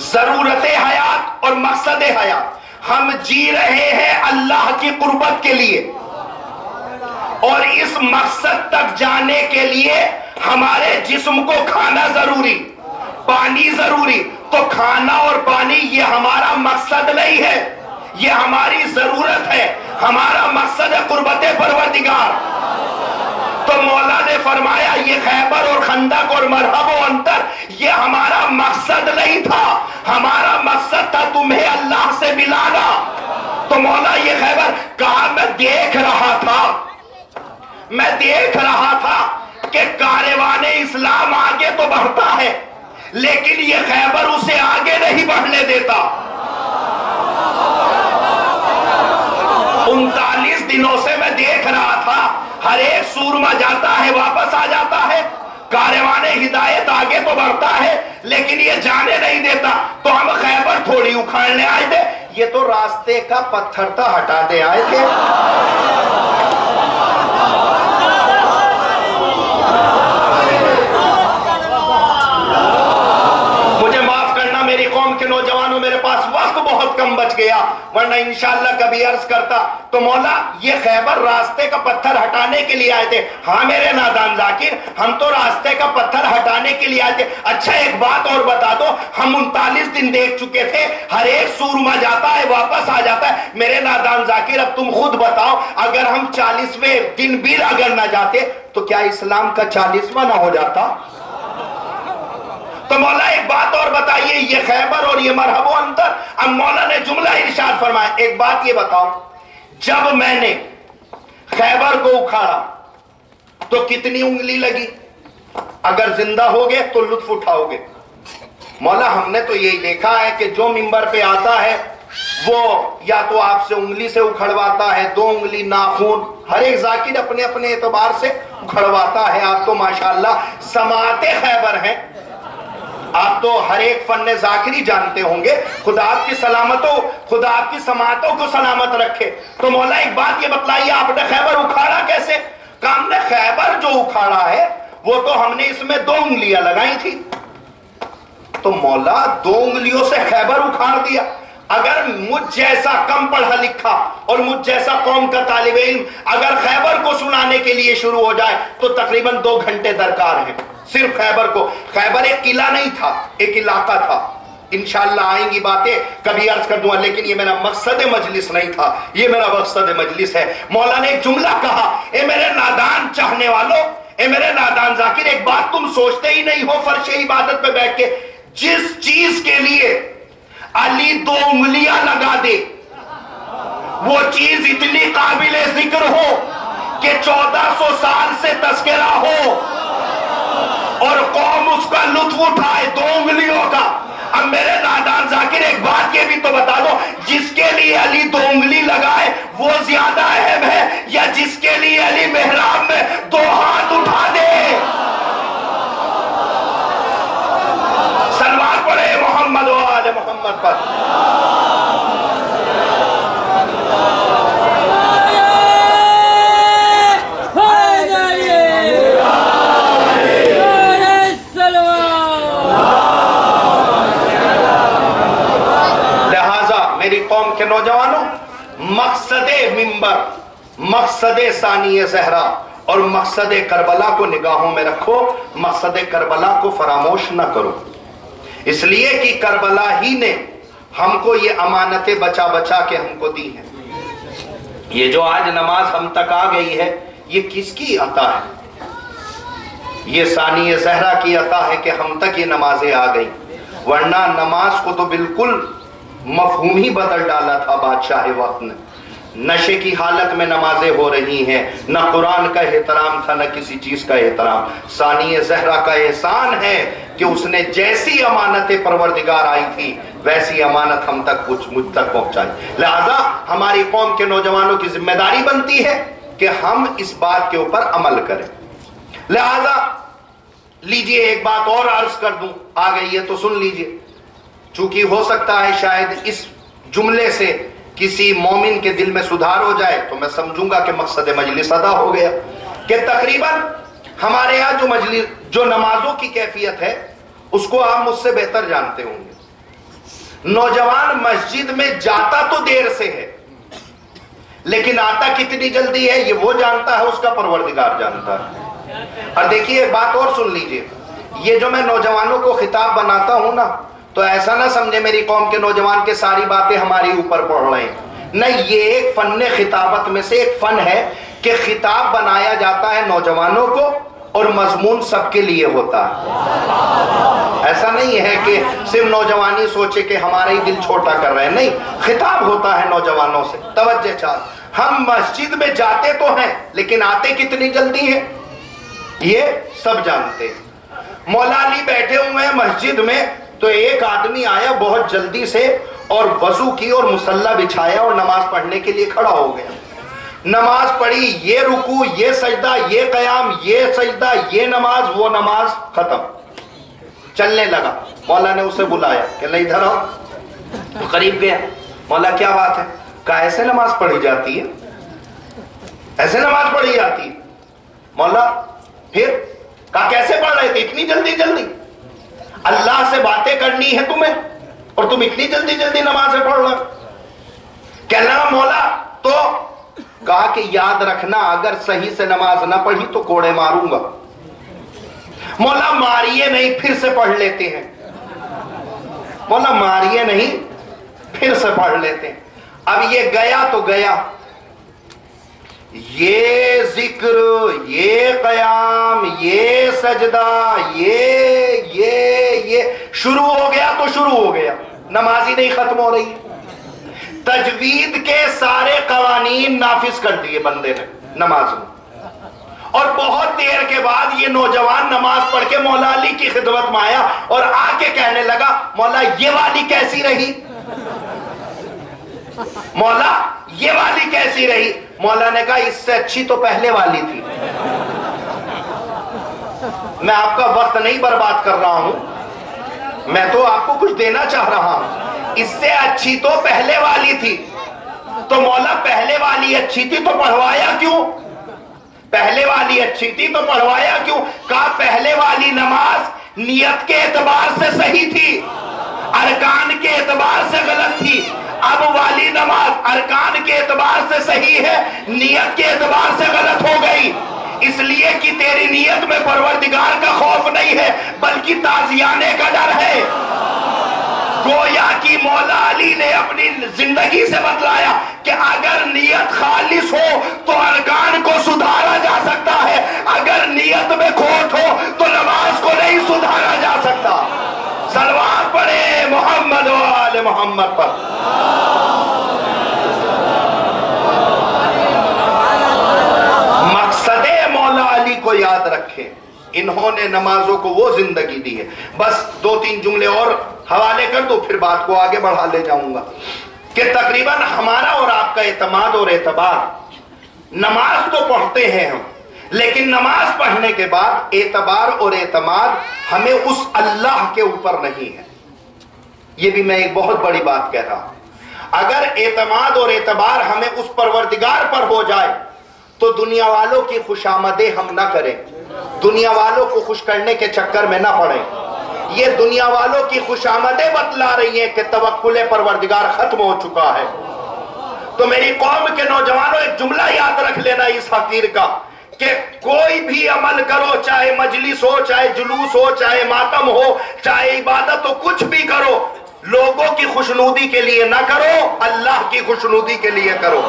ضرورت حیات اور مقصد حیات، ہم جی رہے ہیں اللہ کی قربت کے لیے، اور اس مقصد تک جانے کے لیے ہمارے جسم کو کھانا ضروری، پانی ضروری۔ تو کھانا اور پانی یہ ہمارا مقصد نہیں ہے، یہ ہماری ضرورت ہے، ہمارا مقصد ہے قربت پروردگار۔ تو مولا نے فرمایا یہ خیبر اور خندق اور مرحب و انتر یہ ہمارا مقصد نہیں تھا، ہمارا مقصد تھا تمہیں اللہ سے ملانا۔ تو مولا یہ خیبر کہا میں دیکھ رہا تھا کہ کاروان اسلام آگے تو بڑھتا ہے لیکن یہ خیبر اسے آگے نہیں بڑھنے دیتا۔ 39 دنوں سے میں دیکھ رہا تھا ہر ایک سورما جاتا ہے واپس آ جاتا ہے، کاروان ہدایت آگے تو بڑھتا ہے لیکن یہ جانے نہیں دیتا، تو ہم خیبر تھوڑی اکھاڑنے آئے تھے، یہ تو راستے کا پتھر تھا ہٹاتے آئے تھے۔ مجھے معاف کرنا میری قوم کے نوجوانوں، میرے پاس وقت بہت کم بچ گیا ورنہ انشاءاللہ کبھی عرض کرتا۔ تو مولا یہ خیبر راستے کا پتھر ہٹانے کے لیے آئے تھے۔ ہاں میرے نادان ذاکر ہم تو راستے کا پتھر ہٹانے کے لیے آئے تھے۔ اچھا ایک بات اور بتا دو، ہم 39 دن دیکھ چکے تھے ہر ایک سورما جاتا ہے واپس آ جاتا ہے، میرے نادان ذاکر اب تم خود بتاؤ اگر ہم 40ویں دن بھی اگر نہ جاتے تو کیا اسلام کا 40واں نہ ہو جاتا؟ تو مولا ایک بات اور بتائیے، یہ خیبر اور یہ مرحب و انتر، اب مولا نے جملہ ارشاد فرمایا۔ ایک بات یہ بتاؤ، جب میں نے خیبر کو اکھاڑا تو کتنی انگلی لگی؟ اگر زندہ ہوگے تو لطف اٹھاؤ گے۔ مولا ہم نے تو یہی دیکھا ہے کہ جو منبر پہ آتا ہے وہ یا تو آپ سے انگلی سے اکھڑواتا ہے، 2 انگلی ناخون، ہر ایک ذاکر اپنے اپنے اعتبار سے اکھڑواتا ہے۔ آپ تو ماشاءاللہ سماعت خیبر ہیں، آپ تو ہر ایک فن ذاکری جانتے ہوں گے، خدا آپ کی سلامتوں، خدا آپ کی سماعتوں کو سلامت رکھے۔ تو مولا ایک بات یہ بتلائیے، آپ نے خیبر اکھاڑا کیسے؟ کہ ہم نے خیبر جو اکھاڑا ہے وہ تو ہم نے اس میں 2 انگلیاں لگائی تھی۔ تو مولا 2 انگلیوں سے خیبر اکھاڑ دیا؟ اگر مجھ جیسا کم پڑھا لکھا اور مجھ جیسا قوم کا طالب علم اگر خیبر کو سنانے کے لیے شروع ہو جائے تو تقریباً 2 گھنٹے درکار ہیں صرف خیبر کو۔ خیبر ایک قلعہ نہیں تھا، ایک علاقہ تھا۔ انشاءاللہ آئیں گی باتیں، کبھی عرض کر دوں، لیکن یہ میرا مقصد مجلس نہیں تھا، یہ میرا مقصد مجلس ہے۔ مولا نے ایک جملہ کہا، اے میرے نادان چاہنے والوں، اے میرے نادان ذاکر، ایک بات تم سوچتے ہی نہیں ہو فرش عبادت پہ بیٹھ کے، جس چیز کے لیے علی 2 انگلیاں لگا دے وہ چیز اتنی قابل ذکر ہو کہ 1400 سال سے تذکرہ ہو اور قوم اس کا لطف اٹھائے 2 انگلیوں کا۔ اب میرے نادان ذاکر ایک بات یہ بھی تو بتا دو، جس کے لیے علی 2 انگلی لگائے وہ زیادہ اہم ہے یا جس کے لیے علی محراب میں 2 ہاتھ اٹھا دے؟ سلوات پڑھے محمد و آل محمد پر۔ قوم کے نوجوانوں، مقصد منبر، مقصد ثانی زہرا اور مقصد کربلا کو نگاہوں میں رکھو، مقصد کربلا کو فراموش نہ کرو، اس لیے کہ کربلا ہی نے ہم کو یہ امانتیں بچا بچا کے ہم کو دی ہیں۔ یہ جو آج نماز ہم تک آ گئی ہے یہ کس کی عطا ہے؟ یہ ثانی زہرا کی عطا ہے کہ ہم تک یہ نمازیں آ گئی، ورنہ نماز کو تو بالکل مفہوم ہی بدل ڈالا تھا بادشاہ وقت نے۔ نشے کی حالت میں نمازیں ہو رہی ہیں، نہ قرآن کا احترام تھا نہ کسی چیز کا احترام۔ ثانی زہرا کا احسان ہے کہ اس نے جیسی امانت پروردگار آئی تھی ویسی امانت ہم تک مجھ تک پہنچائی۔ لہذا ہماری قوم کے نوجوانوں کی ذمہ داری بنتی ہے کہ ہم اس بات کے اوپر عمل کریں۔ لہذا لیجئے ایک بات اور عرض کر دوں، آ گئی ہے تو سن لیجئے، چونکہ ہو سکتا ہے شاید اس جملے سے کسی مومن کے دل میں سدھار ہو جائے تو میں سمجھوں گا کہ مقصد مجلس ادا ہو گیا، کہ تقریباً ہمارے ہاں جو نمازوں کی کیفیت ہے اس کو آپ مجھ سے بہتر جانتے ہوں گے۔ نوجوان مسجد میں جاتا تو دیر سے ہے لیکن آتا کتنی جلدی ہے یہ وہ جانتا ہے، اس کا پروردگار جانتا ہے۔ اور دیکھیے ایک بات اور سن لیجئے، یہ جو میں نوجوانوں کو خطاب بناتا ہوں نا تو ایسا نہ سمجھے میری قوم کے نوجوان کے ساری باتیں ہماری اوپر پڑھ رہے ہیں، نہیں، یہ ایک فن خطابت میں سے ایک فن ہے کہ خطاب بنایا جاتا ہے نوجوانوں کو اور مضمون سب کے لیے ہوتا ہے. ایسا نہیں ہے کہ صرف نوجوانی سوچے کہ ہمارا ہی دل چھوٹا کر رہے ہیں، نہیں، خطاب ہوتا ہے نوجوانوں سے. توجہ چاہ، ہم مسجد میں جاتے تو ہیں لیکن آتے کتنی جلدی ہیں یہ سب جانتے ہیں. مولا علی بیٹھے ہوئے ہیں مسجد میں تو ایک آدمی آیا بہت جلدی سے اور وضو کی اور مصلی بچھایا اور نماز پڑھنے کے لیے کھڑا ہو گیا. نماز پڑھی، یہ رکوع، یہ سجدہ، یہ قیام، یہ سجدہ، یہ نماز، وہ نماز، ختم. چلنے لگا. مولا نے اسے بلایا کہ لے ادھر آؤ. قریب گیا. مولا کیا بات ہے؟ کہا ایسے نماز پڑھی جاتی ہے، ایسے نماز پڑھی جاتی ہے. مولا پھر؟ کہا کیسے پڑھ رہے تھے اتنی جلدی جلدی؟ اللہ سے باتیں کرنی ہے تمہیں اور تم اتنی جلدی جلدی نمازیں پڑھ رہے. کہنے لگا مولا تو؟ کہا کہ یاد رکھنا اگر صحیح سے نماز نہ پڑھی تو کوڑے ماروں گا. مولا ماریے نہیں، پھر سے پڑھ لیتے ہیں. مولا ماریے نہیں، پھر سے پڑھ لیتے ہیں. اب یہ گیا تو گیا، یہ ذکر، یہ قیام، یہ سجدہ، یہ شروع ہو گیا تو شروع ہو گیا. نماز ہی نہیں ختم ہو رہی. تجوید کے سارے قوانین نافذ کر دیے بندے نے نماز میں. اور بہت دیر کے بعد یہ نوجوان نماز پڑھ کے مولا علی کی خدمت میں آیا اور آ کے کہنے لگا مولا یہ والی کیسی رہی؟ مولا یہ والی کیسی رہی؟ مولا نے کہا اس سے اچھی تو پہلے والی تھی. میں آپ کا وقت نہیں برباد کر رہا ہوں، میں تو آپ کو کچھ دینا چاہ رہا ہوں. اس سے اچھی تو پہلے والی تھی. تو مولا پہلے والی اچھی تھی تو پڑھوایا کیوں؟ پہلے والی اچھی تھی تو پڑھوایا کیوں؟ کہا پہلے والی نماز نیت کے اعتبار سے صحیح تھی، ارکان کے اعتبار سے غلط تھی. اب والی نماز ارکان کے اعتبار سے صحیح ہے، نیت کے اعتبار سے غلط ہو گئی. اس لیے کہ تیری نیت میں پروردگار کا خوف نہیں ہے بلکہ تازیانے کا ڈر ہے. گویا کہ مولا علی نے اپنی زندگی سے بتلایا کہ اگر نیت خالص ہو تو ارکان کو سدھارا جا سکتا ہے، اگر نیت میں کھوٹ ہو تو نماز کو نہیں سدھارا جا سکتا. صلوات پڑھے محمد و آل محمد پر. مقصد مولا علی کو یاد رکھیں، انہوں نے نمازوں کو وہ زندگی دی ہے. بس دو تین جملے اور حوالے کر دو پھر بات کو آگے بڑھا لے جاؤں گا کہ تقریباً ہمارا اور آپ کا اعتماد اور اعتبار، نماز تو پڑھتے ہیں ہم لیکن نماز پڑھنے کے بعد اعتبار اور اعتماد ہمیں اس اللہ کے اوپر نہیں ہے. یہ بھی میں ایک بہت بڑی بات کہہ رہا ہوں. اگر اعتماد اور اعتبار ہمیں اس پروردگار پر ہو جائے تو دنیا والوں کی خوشامدیں ہم نہ کریں، دنیا والوں کو خوش کرنے کے چکر میں نہ پڑیں. یہ دنیا والوں کی خوشامدیں بتلا رہی ہیں کہ توکل پروردگار ختم ہو چکا ہے. تو میری قوم کے نوجوانوں ایک جملہ یاد رکھ لینا اس حقیر کا کہ کوئی بھی عمل کرو، چاہے مجلس ہو، چاہے جلوس ہو، چاہے ماتم ہو، چاہے عبادت ہو، کچھ بھی کرو، لوگوں کی خوشنودی کے لیے نہ کرو، اللہ کی خوشنودی کے لیے کرو.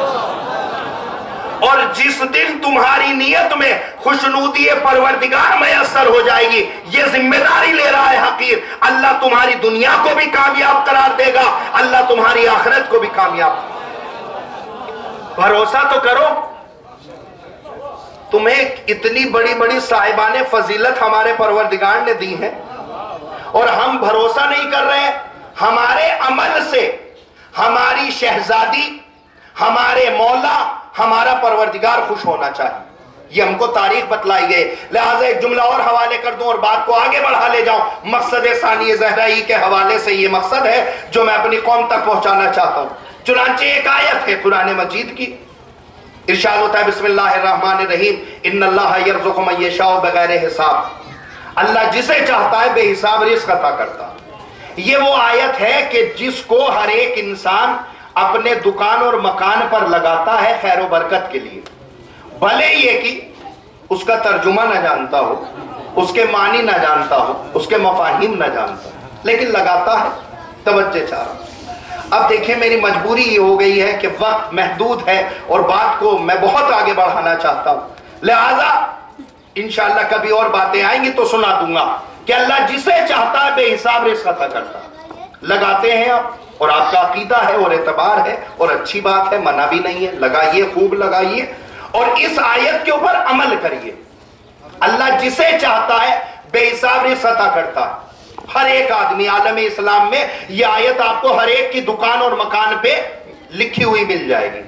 اور جس دن تمہاری نیت میں خوشنودی پروردگار میسر ہو جائے گی، یہ ذمہ داری لے رہا ہے حقیر، اللہ تمہاری دنیا کو بھی کامیاب قرار دے گا، اللہ تمہاری آخرت کو بھی کامیاب. بھروسہ تو کرو. تمہیں اتنی بڑی بڑی صاحبان فضیلت ہمارے پروردگار نے دی ہیں اور ہم بھروسہ نہیں کر رہے. ہمارے عمل سے ہماری شہزادی، ہمارے مولا، ہمارا پروردگار خوش ہونا چاہیے. یہ ہم کو تاریخ بتلائی گئی. لہٰذا ایک جملہ اور حوالے کر دوں اور بات کو آگے بڑھا لے جاؤں. مقصد ثانی زہرائی کے حوالے سے یہ مقصد ہے جو میں اپنی قوم تک پہنچانا چاہتا ہوں. چنانچہ ایک آیت ہے قرآن مجید کی، ارشاد ہوتا ہے بسم اللہ الرحمن الرحیم ان اللہ یرزق من یشاء بغیر حساب. اللہ جسے چاہتا ہے بے حساب رزق عطا کرتا. یہ وہ آیت ہے کہ جس کو ہر ایک انسان اپنے دکان اور مکان پر لگاتا ہے خیر و برکت کے لیے، بھلے یہ کہ اس کا ترجمہ نہ جانتا ہو، اس کے معنی نہ جانتا ہو، اس کے مفاہیم نہ جانتا ہو، لیکن لگاتا ہے. توجہ چاہ رہا. اب دیکھیں میری مجبوری یہ ہو گئی ہے کہ وقت محدود ہے اور بات کو میں بہت آگے بڑھانا چاہتا ہوں، لہٰذا انشاءاللہ کبھی اور باتیں آئیں گی تو سنا دوں گا کہ اللہ جسے چاہتا ہے بے حساب رزق عطا کرتا ہے۔ لگاتے ہیں آپ، اور آپ کا عقیدہ ہے اور اعتبار ہے اور اچھی بات ہے، منع بھی نہیں ہے، لگائیے، خوب لگائیے اور اس آیت کے اوپر عمل کریے۔ اللہ جسے چاہتا ہے بے حساب رزق عطا کرتا ہے۔ ہر ایک آدمی عالم اسلام میں یہ آیت آپ کو ہر ایک کی دکان اور مکان پہ لکھی ہوئی مل جائے گی۔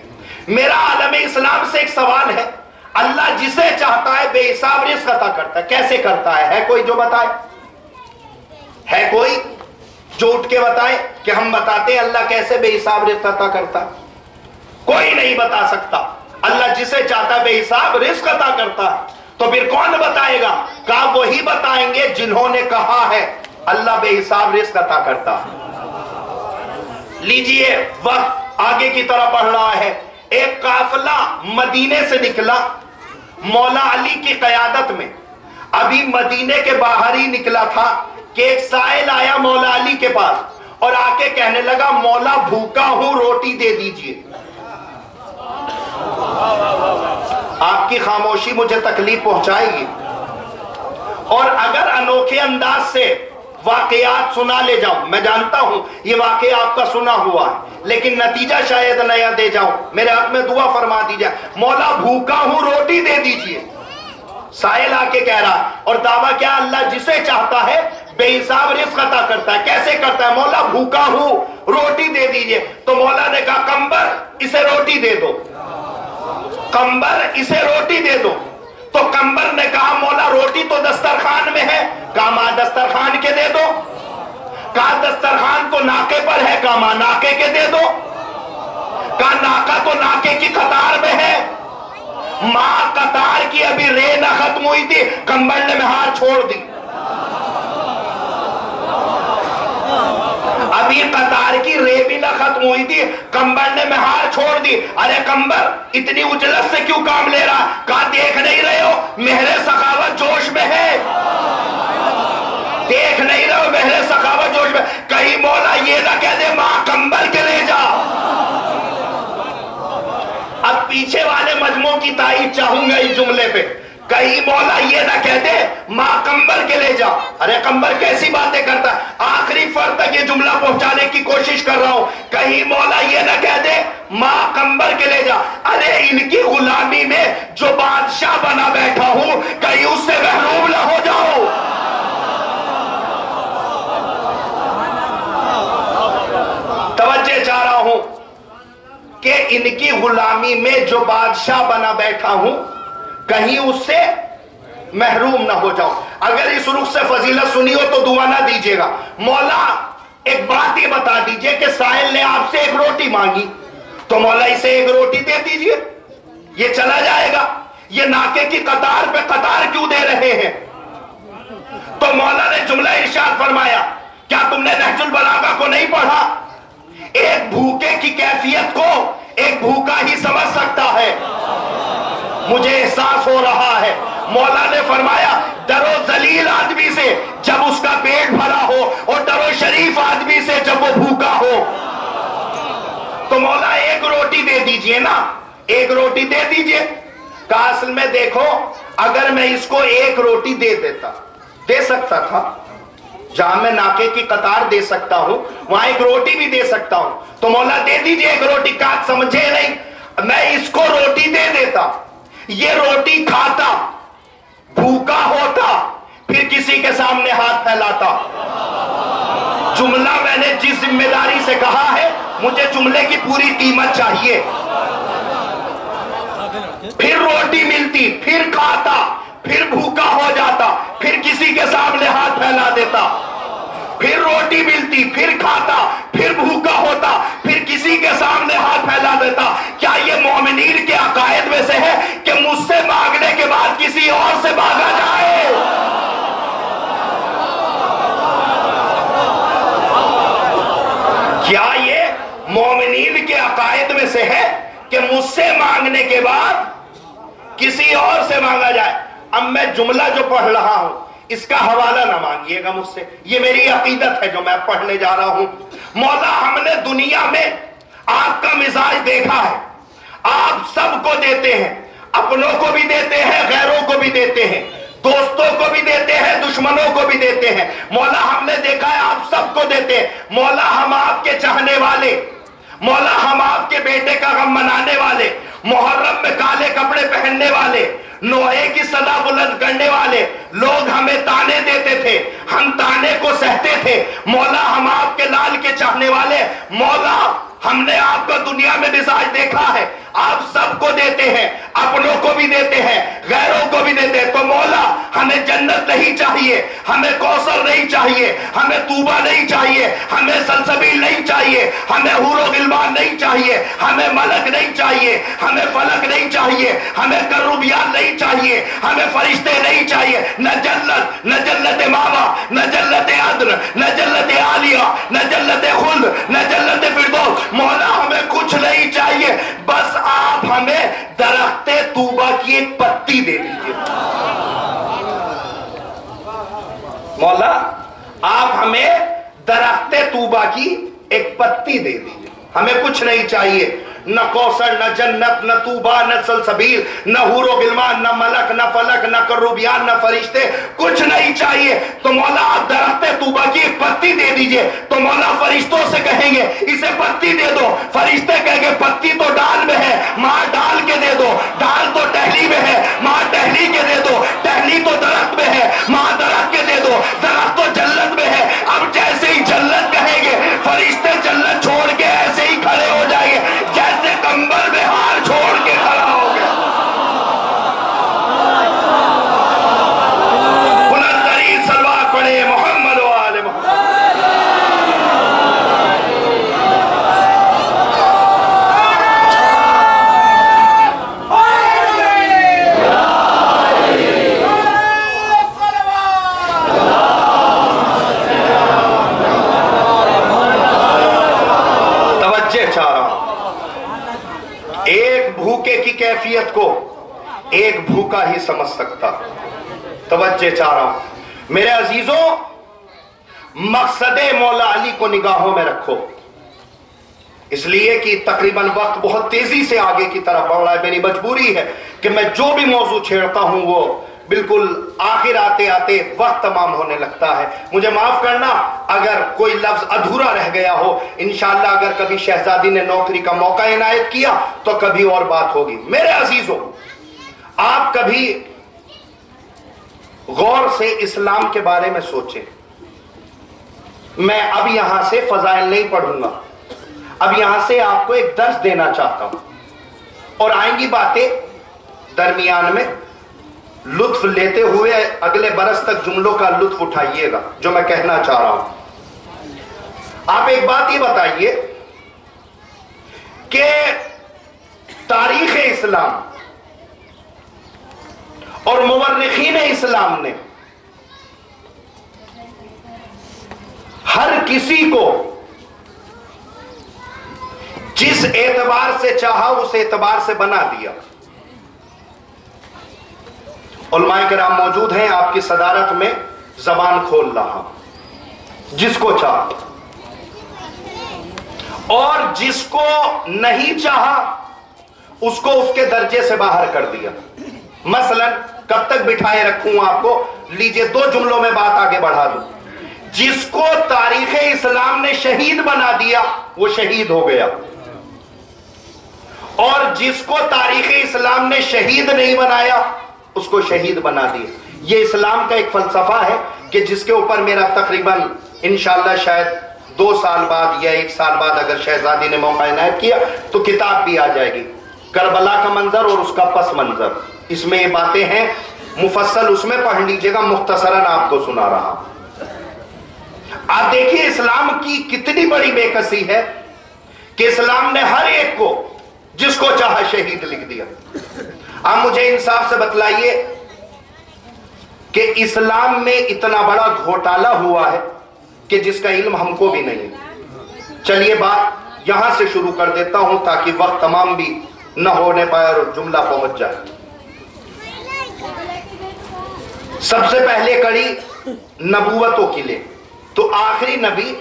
میرا عالم اسلام سے ایک سوال ہے، اللہ جسے چاہتا ہے بے حساب رزق عطا کرتا ہے، کیسے کرتا ہے کوئی جو بتائے؟ ہے کوئی جو اٹھ کے بتائے کہ ہم بتاتے ہیں اللہ کیسے بے حساب رزق عطا کرتا ہے؟ کوئی نہیں بتا سکتا۔ اللہ جسے چاہتا ہے بے حساب رزق عطا کرتا ہے، تو پھر کون بتائے گا؟ کہا وہی بتائیں گے جنہوں نے کہا ہے اللہ بے حساب رزق عطا کرتا ہے۔ لیجئے وقت آگے کی طرف بڑھ رہا ہے، ایک قافلہ مدینے سے نکلا مولا علی کی قیادت میں۔ ابھی مدینے کے باہر ہی نکلا تھا کہ ایک سائل آیا مولا علی کے پاس اور آ کے کہنے لگا مولا بھوکا ہوں، روٹی دے دیجئے۔ آپ کی خاموشی مجھے تکلیف پہنچائے گی، اور اگر انوکھے انداز سے واقعات سنا لے جاؤں، میں جانتا ہوں یہ واقعہ آپ کا سنا ہوا ہے لیکن نتیجہ شاید نیا دے جاؤں، میرے حق میں دعا فرما دیجئے، مولا بھوکا ہوں روٹی دے دیجئے۔ سائل آ کے کہہ رہا، اور دعویٰ کیا؟ اللہ جسے چاہتا ہے بے حساب رزق عطا کرتا ہے۔ کیسے کرتا ہے؟ مولا بھوکا ہوں روٹی دے دیجئے۔ تو مولا نے کہا کمبر اسے روٹی دے دو، کمبر اسے روٹی دے دو۔ تو کمبر نے کہا مولا روٹی تو دسترخوان میں ہے۔ کہا ماں دسترخوان کے دے دو۔ کہا دسترخوان تو ناکے پر ہے۔ کہا ماں ناکے کے دے دو۔ کہا ناکا تو ناکے کی قطار میں ہے۔ ماں قطار کی ابھی رے نہ ختم ہوئی تھی، کمبر نے مہار چھوڑ دی۔ ابھی قطار کی رے بھی نہ ختم ہوئی تھی، کمبر نے مہار چھوڑ دی۔ ارے کمبر اتنی اجلت سے کیوں کام لے رہا؟ کہا دیکھ نہیں رہے ہو مہر سخاوت جوش میں ہے، دیکھ نہیں رہے ہو مہر سخاوت جوش میں۔ کہیں مولا یہ نہ کہہ دے ماں کمبر کے لے جا۔ اب پیچھے والے مجموع کی تائید چاہوں گا اس جملے پہ، کہیں مولا یہ نہ کہہ دے ماں کمبر کے لے جا۔ ارے کمبر کیسی باتیں کرتا ہے؟ آخری فرد تک یہ جملہ پہنچانے کی کوشش کر رہا ہوں، کہیں مولا یہ نہ کہہ دے ماں کمبر کے لے جا۔ ارے ان کی غلامی میں جو بادشاہ بنا بیٹھا ہوں کہیں اس سے محروم نہ ہو جاؤ۔ توجہ چاہ رہا ہوں کہ ان کی غلامی میں جو بادشاہ بنا بیٹھا ہوں کہیں اس سے محروم نہ ہو جاؤ۔ اگر اس رخ سے فضیلت سنی ہو تو دعا نہ دیجیے گا۔ مولا ایک بات یہ بتا دیجئے کہ سائل نے آپ سے ایک روٹی مانگی تو مولا اسے ایک روٹی دے دیجئے، یہ چلا جائے گا۔ یہ ناکے کی قطار پہ قطار کیوں دے رہے ہیں؟ تو مولا نے جملہ ارشاد فرمایا، کیا تم نے نہج البلاغہ کو نہیں پڑھا؟ ایک بھوکے کی کیفیت کو ایک بھوکا ہی سمجھ سکتا ہے۔ مجھے احساس ہو رہا ہے، مولا نے فرمایا در و ذلیل آدمی سے جب اس کا پیٹ بھرا ہو اور در و شریف آدمی سے جب وہ بھوکا ہو، تو مولا ایک روٹی دے دیجئے نا، ایک روٹی دے دیجئے۔ کہا اصل میں دیکھو اگر میں اس کو ایک روٹی دے دیتا، دے سکتا تھا، جہاں میں ناکے کی قطار دے سکتا ہوں وہاں ایک روٹی بھی دے سکتا ہوں، تو مولا دے دیجئے ایک روٹی۔ کہا سمجھے نہیں، میں اس کو روٹی دے دیتا، یہ روٹی کھاتا، بھوکا ہوتا، پھر کسی کے سامنے ہاتھ پھیلاتا۔ جملہ میں نے جس ذمہ داری سے کہا ہے مجھے جملے کی پوری قیمت چاہیے۔ پھر روٹی ملتی، پھر کھاتا، پھر بھوکا ہو جاتا، پھر کسی کے سامنے ہاتھ پھیلا دیتا۔ پھر روٹی ملتی، پھر کھاتا، پھر بھوکا ہوتا، پھر کسی کے سامنے ہاتھ پھیلا دیتا۔ کیا یہ مومنین کے عقائد میں سے ہے کہ مجھ سے مانگنے کے بعد کسی اور سے مانگا جائے؟ کیا یہ مومنین کے عقائد میں سے ہے کہ مجھ سے مانگنے کے بعد کسی اور سے مانگا جائے؟ اب میں جملہ جو پڑھ رہا ہوں اس کا حوالہ نہ مانگیے گا مجھ سے، یہ میری عقیدت ہے جو میں پڑھنے جا رہا ہوں۔ مولا ہم نے دنیا میں آپ کا مزاج دیکھا ہے، آپ سب کو دیتے ہیں، اپنوں کو بھی دیتے ہیں، غیروں کو بھی دیتے ہیں، دوستوں کو بھی دیتے ہیں، دشمنوں کو بھی دیتے ہیں۔ مولا ہم نے دیکھا ہے آپ سب کو دیتے ہیں۔ مولا ہم آپ کے چاہنے والے، مولا ہم آپ کے بیٹے کا غم منانے والے، محرم میں کالے کپڑے پہننے والے، نوحے کی صدا بلند کرنے والے لوگ ہمیں تانے دیتے تھے، ہم تانے کو سہتے تھے۔ مولا ہم آپ کے لال کے چاہنے والے، مولا ہم نے آپ کا دنیا میں مزاج دیکھا ہے، آپ سب کو دیتے ہیں، اپنوں کو بھی دیتے ہیں، غیروں کو بھی دیتے ہیں۔ تو مولا ہمیں جنت نہیں چاہیے، ہمیں کوثر نہیں چاہیے، ہمیں طوبہ نہیں چاہیے، ہمیں سلسبیل نہیں چاہیے، ہمیں حور و غلمان نہیں چاہیے، ہمیں ملک نہیں چاہیے، ہمیں فلک نہیں چاہیے، ہمیں کروبیان نہیں چاہیے، ہمیں فرشتے نہیں چاہیے، نہ جنت ماوا، نہ جنت عدن، نہ جنت عالیہ، نہ جنت خلد، نہ جنت فردوس۔ مولا ہمیں کچھ نہیں چاہیے، بس آپ ہمیں درخت طوبہ کی ایک پتی دے دیجئے۔ مولا آپ ہمیں درخت طوبہ کی ایک پتی دے دیجئے، ہمیں کچھ نہیں چاہیے، نہ کوثر، نہ جنت، نہ طوبہ، نہ سلسبیل، نہ حور و غلمان، نہ ملک، نہ فلک، نہ کروبیان، نہ فرشتے، کچھ نہیں چاہیے۔ تو مولا آپ درخت طوبہ کی ایک پتی دے دیجئے۔ تو مولا فرشتوں سے کہیں گے اسے پتی دے دو، فرشتے کہیں گے پتی تو ڈال میں ہے، ماں ڈال کے دے دو، ڈال تو ٹہلی میں ہے، ماں ٹہلی کے دے دو، ٹہلی تو درخت میں ہے، ماں درخت کے دے دو، درخت تو جنت میں ہے۔ اب جیسے ہی جنت کہیں گے فرشتے جنت چھوڑ کے ایسے ہی کھڑے ہو جائیں گے جیسے کمبل میں ہار چھوڑ کے کھڑا ہو گیا۔ بلند ترین صلوات پڑھے محمد و آل محمد۔ ایک بھوکے کی کیفیت کو ایک بھوکا ہی سمجھ سکتا۔ توجہ چاہ رہا ہوں میرے عزیزوں، مقصد مولا علی کو نگاہوں میں رکھو، اس لیے کہ تقریباً وقت بہت تیزی سے آگے کی طرف بڑھ رہا ہے۔ میری مجبوری ہے کہ میں جو بھی موضوع چھیڑتا ہوں وہ بالکل آخر آتے آتے وقت تمام ہونے لگتا ہے۔ مجھے معاف کرنا اگر کوئی لفظ ادھورا رہ گیا ہو، انشاءاللہ اگر کبھی شہزادی نے نوکری کا موقع عنایت کیا تو کبھی اور بات ہوگی۔ میرے عزیزوں، آپ کبھی غور سے اسلام کے بارے میں سوچیں۔ میں اب یہاں سے فضائل نہیں پڑھوں گا، اب یہاں سے آپ کو ایک درس دینا چاہتا ہوں، اور آئیں گی باتیں درمیان میں، لطف لیتے ہوئے اگلے برس تک جملوں کا لطف اٹھائیے گا جو میں کہنا چاہ رہا ہوں۔ آپ ایک بات یہ بتائیے کہ تاریخ اسلام اور مورخین اسلام نے ہر کسی کو جس اعتبار سے چاہا اس اعتبار سے بنا دیا۔ علماء کرام موجود ہیں، آپ کی صدارت میں زبان کھول رہا، جس کو چاہا، اور جس کو نہیں چاہا اس کو اس کے درجے سے باہر کر دیا۔ مثلا کب تک بٹھائے رکھوں آپ کو، لیجئے دو جملوں میں بات آگے بڑھا دوں۔ جس کو تاریخ اسلام نے شہید بنا دیا وہ شہید ہو گیا، اور جس کو تاریخ اسلام نے شہید نہیں بنایا اس کو شہید بنا دیا۔ یہ اسلام کا ایک فلسفہ ہے کہ جس کے اوپر میرا تقریباً انشاءاللہ شاید 2 سال بعد یا 1 سال بعد اگر شہزادی نے موقع عنایت کیا تو کتاب بھی آ جائے گی، کربلا کا منظر اور اس کا پس منظر۔ اس میں یہ باتیں ہیں، مفصل اس میں پڑھ لیجئے گا، مختصراً آپ کو سنا رہا۔ آپ دیکھیے اسلام کی کتنی بڑی بے کسی ہے کہ اسلام نے ہر ایک کو جس کو چاہا شہید لکھ دیا۔ آپ مجھے انصاف سے بتلائیے کہ اسلام میں اتنا بڑا گھوٹالہ ہوا ہے کہ جس کا علم ہم کو بھی نہیں ہے۔ چلیے بات یہاں سے شروع کر دیتا ہوں تاکہ وقت تمام بھی نہ ہونے پائے اور جملہ پہنچ جائے۔ سب سے پہلے کڑی نبوتوں کی لے تو آخری نبی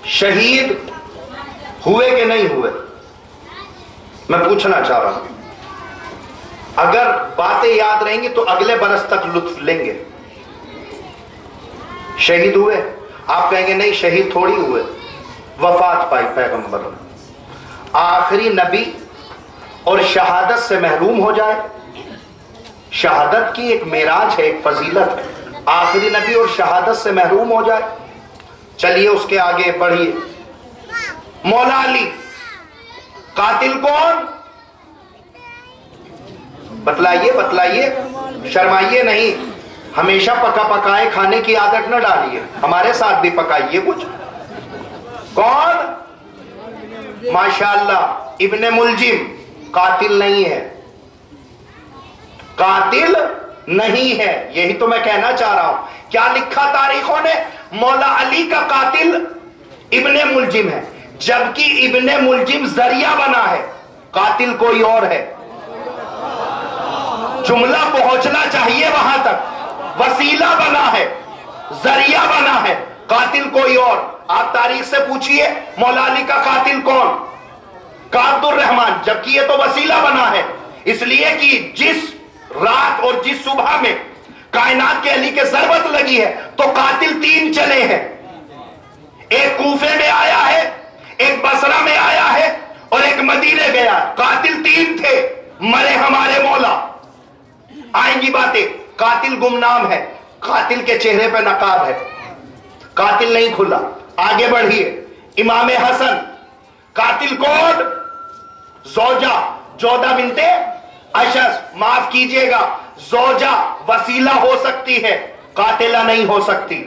شہید ہوئے کہ نہیں ہوئے؟ میں پوچھنا چاہ رہا ہوں. اگر باتیں یاد رہیں گی تو اگلے برس تک لطف لیں گے. شہید ہوئے؟ آپ کہیں گے نہیں شہید تھوڑی ہوئے، وفات پائی پیغمبر. آخری نبی اور شہادت سے محروم ہو جائے. شہادت کی ایک معراج ہے، ایک فضیلت ہے. آخری نبی اور شہادت سے محروم ہو جائے. چلیے اس کے آگے بڑھیے. مولا علی قاتل کون؟ بتلائیے بتلائیے، شرمائیے نہیں. ہمیشہ پکا پکائے کھانے کی عادت نہ ڈالیے، ہمارے ساتھ بھی پکائیے کچھ. کون؟ ماشاءاللہ ابن ملجم. قاتل نہیں ہے، قاتل نہیں ہے. یہی تو میں کہنا چاہ رہا ہوں. کیا لکھا تاریخوں نے؟ مولا علی کا قاتل ابن ملجم ہے، جبکہ ابن ملجم ذریعہ بنا ہے، قاتل کوئی اور ہے. جملہ پہنچنا چاہیے وہاں تک. وسیلہ بنا ہے، ذریعہ بنا ہے، قاتل کوئی اور. آپ تاریخ سے پوچھئے مولا علی کا قاتل کون؟ عبد الرحمن. جبکہ یہ تو وسیلہ بنا ہے، اس لیے کہ جس رات اور جس صبح میں کائنات کے علی کے ضربت لگی ہے تو قاتل 3 چلے ہیں. ایک کوفے میں آیا ہے، ایک بصرہ میں آیا ہے اور ایک مدینے گیا. قاتل 3 تھے. مرے ہمارے مولا. آئیں گی باتیں. قاتل گمنام ہے، قاتل کے چہرے پہ نقاب ہے، قاتل نہیں کھلا. آگے بڑھیے. امام حسن قاتل کون؟ زوجہ جودہ بنت اشس. معاف کیجئے گا، زوجہ وسیلہ ہو سکتی ہے، قاتلہ نہیں ہو سکتی.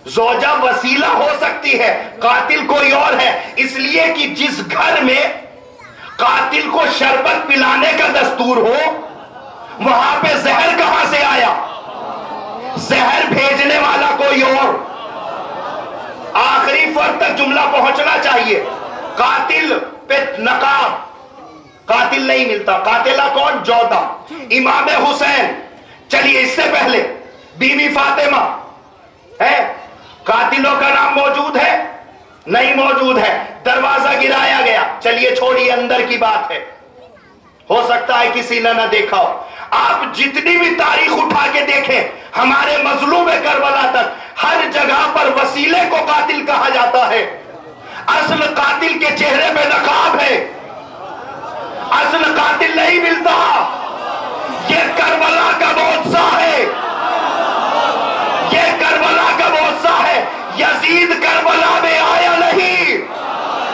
زوجہ وسیلہ ہو سکتی ہے، قاتل کوئی اور ہے. اس لیے کہ جس گھر میں قاتل کو شربت پلانے کا دستور ہو وہاں پہ زہر کہاں سے آیا؟ زہر بھیجنے والا کوئی اور. آخری فرد تک جملہ پہنچنا چاہیے. قاتل پہ نقاب، قاتل نہیں ملتا. قاتلہ کون؟ جودہ. امام حسین. چلیے اس سے پہلے بی بی فاطمہ ہے، قاتلوں کا نام موجود ہے؟ نہیں موجود ہے. دروازہ گرایا گیا. چلیے چھوڑیے، اندر کی بات ہے، ہو سکتا ہے کسی نے نہ دیکھا ہو. آپ جتنی بھی تاریخ اٹھا کے دیکھیں، ہمارے مظلوم کربلا تک ہر جگہ پر وسیلے کو قاتل کہا جاتا ہے. اصل قاتل کے چہرے پہ نقاب ہے، اصل قاتل نہیں ملتا. یہ کربلا کا معجزہ ہے، یہ کربلا کا معجزہ ہے. یزید کربلا میں آیا نہیں،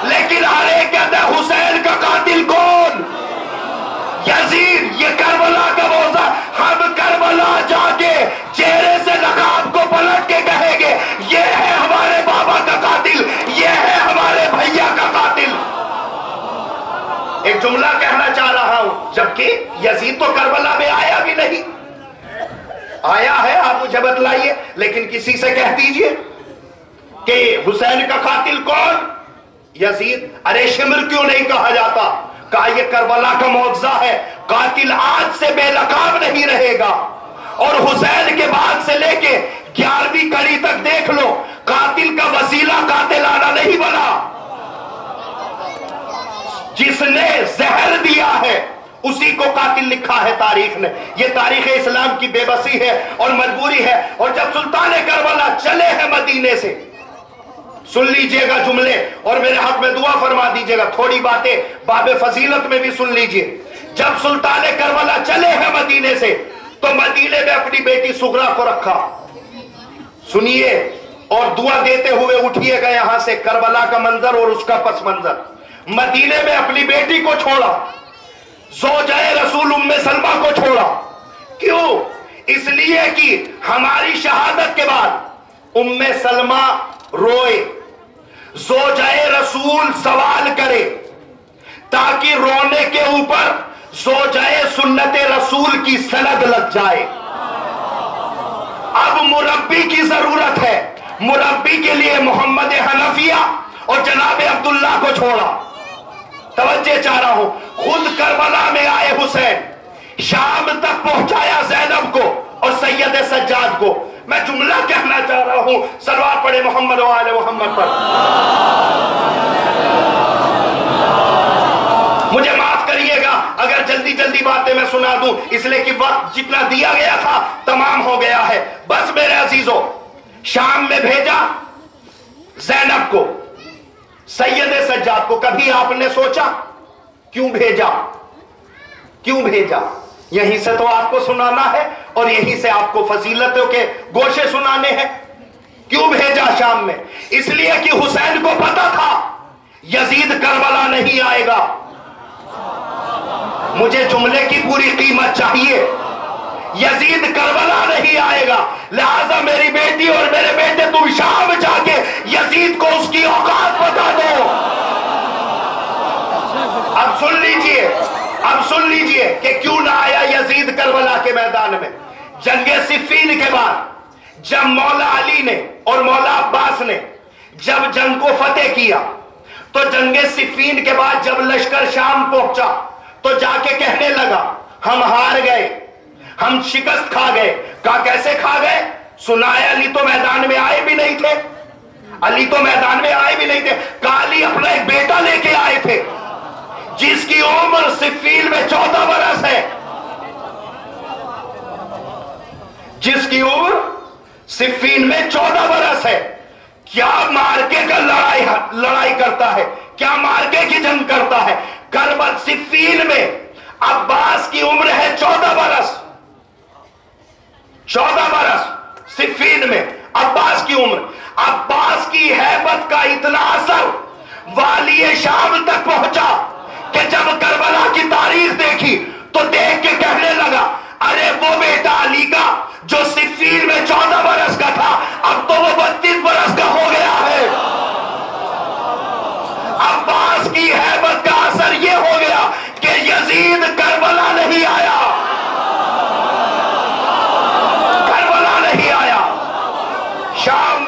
لیکن ہر ایک کہتا ہے حسین کا قاتل کون؟ یزید. یہ کربلا کا معجزہ. ہم کربلا جا کے چہرے سے نقاب کو پلٹ کے کہیں گے یہ ہے ہمارے بابا کا قاتل، یہ ہے ہمارے بھیا کا قاتل. ایک جملہ کہنا چاہ رہا ہوں، جبکہ یزید تو کربلا میں آیا بھی نہیں. آیا ہے، آپ مجھے بتلائیے. لیکن کسی سے کہہ دیجئے کہ حسین کا قاتل کون؟ یزید. ارے شمر کیوں نہیں کہا جاتا؟ کہا یہ کربلا کا معجزہ ہے. قاتل آج سے بے لقاب نہیں رہے گا. اور حسین کے بعد سے لے کے 11ویں کڑی تک دیکھ لو، قاتل کا وسیلہ قاتلانہ نہیں بنا. جس نے زہر دیا ہے اسی کو قاتل لکھا ہے تاریخ نے. یہ تاریخ اسلام کی بے بسی ہے اور مجبوری ہے. اور جب سلطان کربلا چلے ہیں مدینے سے، سن لیجئے گا جملے اور میرے حق میں دعا فرما دیجئے گا. تھوڑی باتیں باب فضیلت میں بھی سن لیجئے. جب سلطان کربلا چلے ہیں مدینے سے تو مدینے میں اپنی بیٹی سغرا کو رکھا. سنیے اور دعا دیتے ہوئے اٹھیے گا یہاں سے. کربلا کا منظر اور اس کا پس منظر. مدینے میں اپنی بیٹی کو چھوڑا، زوجہ رسول ام سلمہ کو چھوڑا. کیوں؟ اس لیے کہ ہماری شہادت کے بعد ام سلمہ روئے، زوجہ رسول سوال کرے، تاکہ رونے کے اوپر زوجہ سنت رسول کی سند لگ جائے. اب مربی کی ضرورت ہے. مربی کے لیے محمد حنفیہ اور جناب عبداللہ کو چھوڑا. توجہ چاہ رہا ہوں. خود کربلا میں آئے حسین، شام تک پہنچایا زینب کو اور سید سجاد کو. میں جملہ کہنا چاہ رہا ہوں. صلوات پڑھے محمد و آل محمد پر. مجھے معاف کریے گا اگر جلدی جلدی باتیں میں سنا دوں، اس لیے کہ وقت جتنا دیا گیا تھا تمام ہو گیا ہے. بس میرے عزیزوں، شام میں بھیجا زینب کو، سید سجاد کو. کبھی آپ نے سوچا کیوں بھیجا؟ کیوں بھیجا؟ یہیں سے تو آپ کو سنانا ہے اور یہیں سے آپ کو فضیلتوں کے گوشے سنانے ہیں. کیوں بھیجا شام میں؟ اس لیے کہ حسین کو پتا تھا یزید کربلا نہیں آئے گا. مجھے جملے کی پوری قیمت چاہیے. یزید کربلا نہیں آئے گا، لہذا میری بیٹی اور میرے بیٹے تم شام جا کے یزید کو اس کی اوقات بتا دو. اب سن لیجئے کہ کیوں نہ آیا یزید کربلا کے میدان میں. جنگ صفین کے بعد جب مولا علی نے اور مولا عباس نے جب جنگ کو فتح کیا تو جنگ صفین کے بعد جب لشکر شام پہنچا تو جا کے کہنے لگا ہم ہار گئے، ہم شکست کھا گئے. کہا کیسے کھا گئے؟ سنایا علی تو میدان میں آئے بھی نہیں تھے. کہا علی اپنا ایک بیٹا لے کے آئے تھے جس کی عمر صفین میں 14 برس ہے. جس کی عمر صفین میں 14 برس ہے. کیا مارکے کا لڑائی کرتا ہے، کیا مارکے کی جنگ کرتا ہے. کربلا صفین میں عباس کی عمر ہے 14 برس. 14 برس صفین میں عباس کی عمر. عباس کی ہیبت کا اتنا اثر والی شام تک پہنچا کہ جب کربلا کی تاریخ دیکھی تو دیکھ کے کہنے لگا ارے وہ بیٹا علی کا جو صفین میں 14 برس کا تھا اب تو وہ 32 برس کا ہو گیا ہے. عباس کی ہیبت کا اثر یہ ہو گیا کہ یزید کربلا نہیں آیا. شام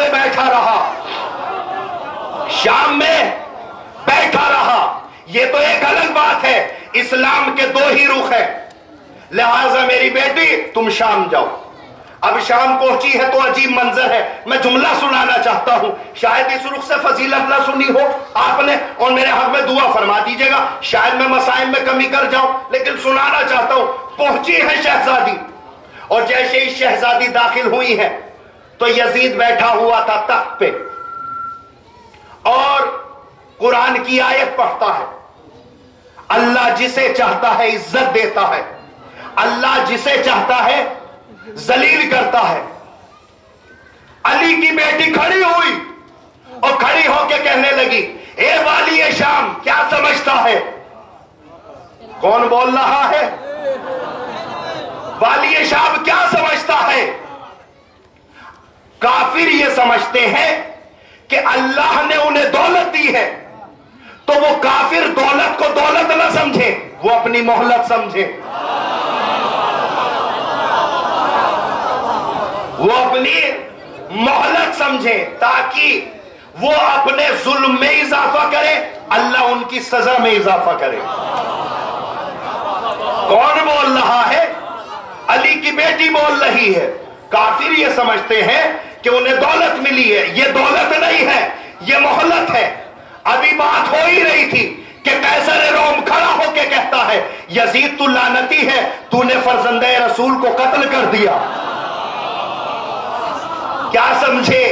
میں بیٹھا رہا. یہ تو ایک الگ بات ہے. اسلام کے 2 ہی رخ ہیں. لہذا میری بیٹی تم شام جاؤ. اب شام پہنچی ہے تو عجیب منظر ہے. میں جملہ سنانا چاہتا ہوں، شاید اس رخ سے فضیلت نہ سنی ہو آپ نے، اور میرے حق میں دعا فرما دیجیے گا. شاید میں مسائل میں کمی کر جاؤں لیکن سنانا چاہتا ہوں. پہنچی ہے شہزادی، اور جیسے ہی شہزادی داخل ہوئی ہے تو یزید بیٹھا ہوا تھا تخت پہ اور قرآن کی آیت پڑھتا ہے. اللہ جسے چاہتا ہے عزت دیتا ہے، اللہ جسے چاہتا ہے ذلیل کرتا ہے. علی کی بیٹی کھڑی ہوئی اور کھڑی ہو کے کہنے لگی اے والی شام کیا سمجھتا ہے؟ کون بول رہا ہے؟ والی شام کیا سمجھتا ہے؟ کافر یہ سمجھتے ہیں کہ اللہ نے انہیں دولت دی ہے تو وہ کافر دولت کو دولت نہ سمجھے، وہ اپنی مہلت سمجھے. وہ اپنی مہلت سمجھے تاکہ وہ اپنے ظلم میں اضافہ کرے، اللہ ان کی سزا میں اضافہ کرے. کون بول رہا ہے؟ علی کی بیٹی بول رہی ہے. کافر یہ سمجھتے ہیں کہ انہیں دولت ملی ہے. یہ دولت نہیں ہے، یہ مہلت ہے. ابھی بات ہو ہی رہی تھی کہ قیصر روم کھڑا ہو کے کہتا ہے یزید تو لعنتی ہے، تو نے فرزند رسول کو قتل کر دیا. کیا سمجھے؟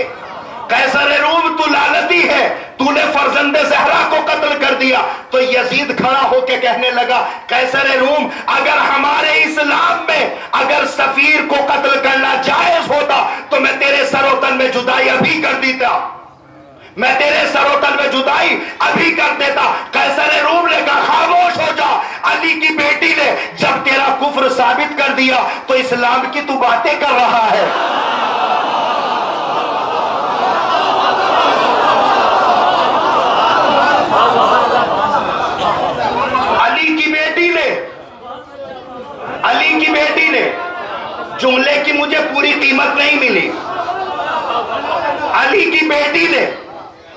قیصر روم تو لعنتی ہے، تو نے فرزند زہرا کو قتل کر دیا. تو یزید کھڑا ہو کے کہنے لگا قیصر روم اگر ہمارے اسلام میں اگر سفیر کو قتل کرنا جائز ہوتا تو میں تیرے سر و تن میں جدائی ابھی کر دیتا، میں تیرے سر و تن میں جدائی ابھی کر دیتا. قیصر روم نے کہا خاموش ہو جا. علی کی بیٹی نے جب تیرا کفر ثابت کر دیا تو اسلام کی تو باتیں کر رہا ہے. علی کی بیٹی نے جملے کی مجھے پوری قیمت نہیں ملی. علی کی بیٹی نے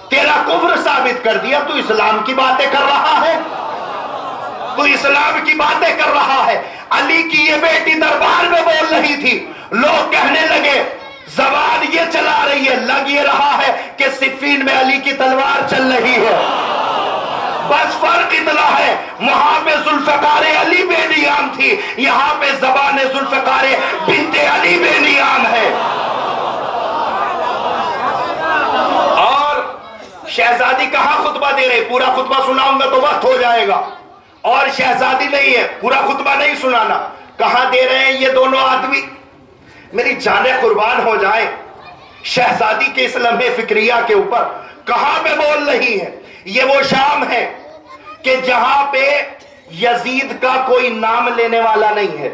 تیرا کفر ثابت کر دیا، تو اسلام کی باتیں کر رہا ہے، تو اسلام کی باتیں کر رہا ہے. علی کی یہ بیٹی دربار میں بول رہی تھی. لوگ کہنے لگے زبان یہ چلا رہی ہے، لگ یہ رہا ہے کہ صفین میں علی کی تلوار چل رہی ہے، بس فرق اتنا ہے وہاں پہ ذوالفقار علی بے نیام تھی، یہاں پہ زبان ذوالفقار بنت علی بے نیام ہے۔ اور شہزادی کہاں خطبہ دے رہے؟ پورا خطبہ سناؤں گا تو وقت ہو جائے گا، اور شہزادی نہیں ہے، پورا خطبہ نہیں سنانا۔ کہاں دے رہے ہیں یہ دونوں آدمی؟ میری جانیں قربان ہو جائیں، شہزادی کے اس لمحے فکریہ کے اوپر کہاں پہ بول رہی ہے؟ یہ وہ شام ہے کہ جہاں پہ یزید کا کوئی نام لینے والا نہیں ہے،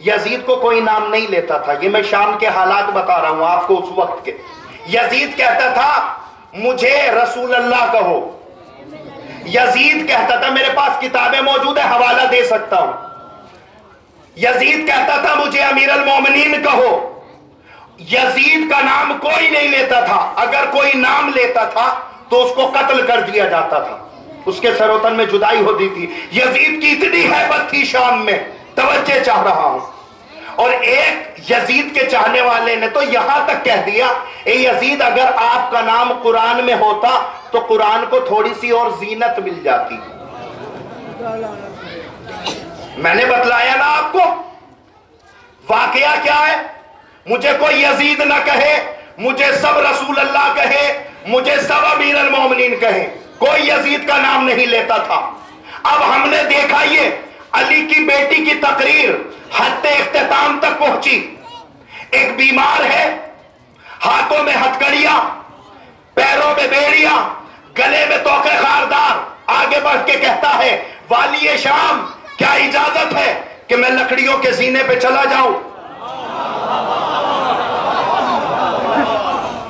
یزید کو کوئی نام نہیں لیتا تھا، یہ میں شام کے حالات بتا رہا ہوں آپ کو اس وقت کے۔ یزید کہتا تھا مجھے رسول اللہ کہو، یزید کہتا تھا میرے پاس کتابیں موجود ہیں حوالہ دے سکتا ہوں، یزید کہتا تھا مجھے امیر المومنین کہو، یزید کا نام کوئی نہیں لیتا تھا، اگر کوئی نام لیتا تھا تو اس کو قتل کر دیا جاتا تھا، اس کے سر و تن میں جدائی ہوتی تھی۔ یزید کی اتنی ہیبت تھی شام میں، توجہ چاہ رہا ہوں۔ اور ایک یزید کے چاہنے والے نے تو یہاں تک کہہ دیا اے یزید اگر آپ کا نام قرآن میں ہوتا تو قرآن کو تھوڑی سی اور زینت مل جاتی۔ میں نے بتلایا نا آپ کو واقعہ کیا ہے، مجھے کوئی یزید نہ کہے، مجھے سب رسول اللہ کہے، مجھے سب امیر المومنین کہے، کوئی یزید کا نام نہیں لیتا تھا۔ اب ہم نے دیکھا یہ علی کی بیٹی کی تقریر حد اختتام تک پہنچی، ایک بیمار ہے، ہاتھوں میں ہتھکڑیاں، پیروں میں بیڑیاں، گلے میں توقے خاردار، آگے بڑھ کے کہتا ہے والی شام کیا اجازت ہے کہ میں لکڑیوں کے سینے پہ چلا جاؤں؟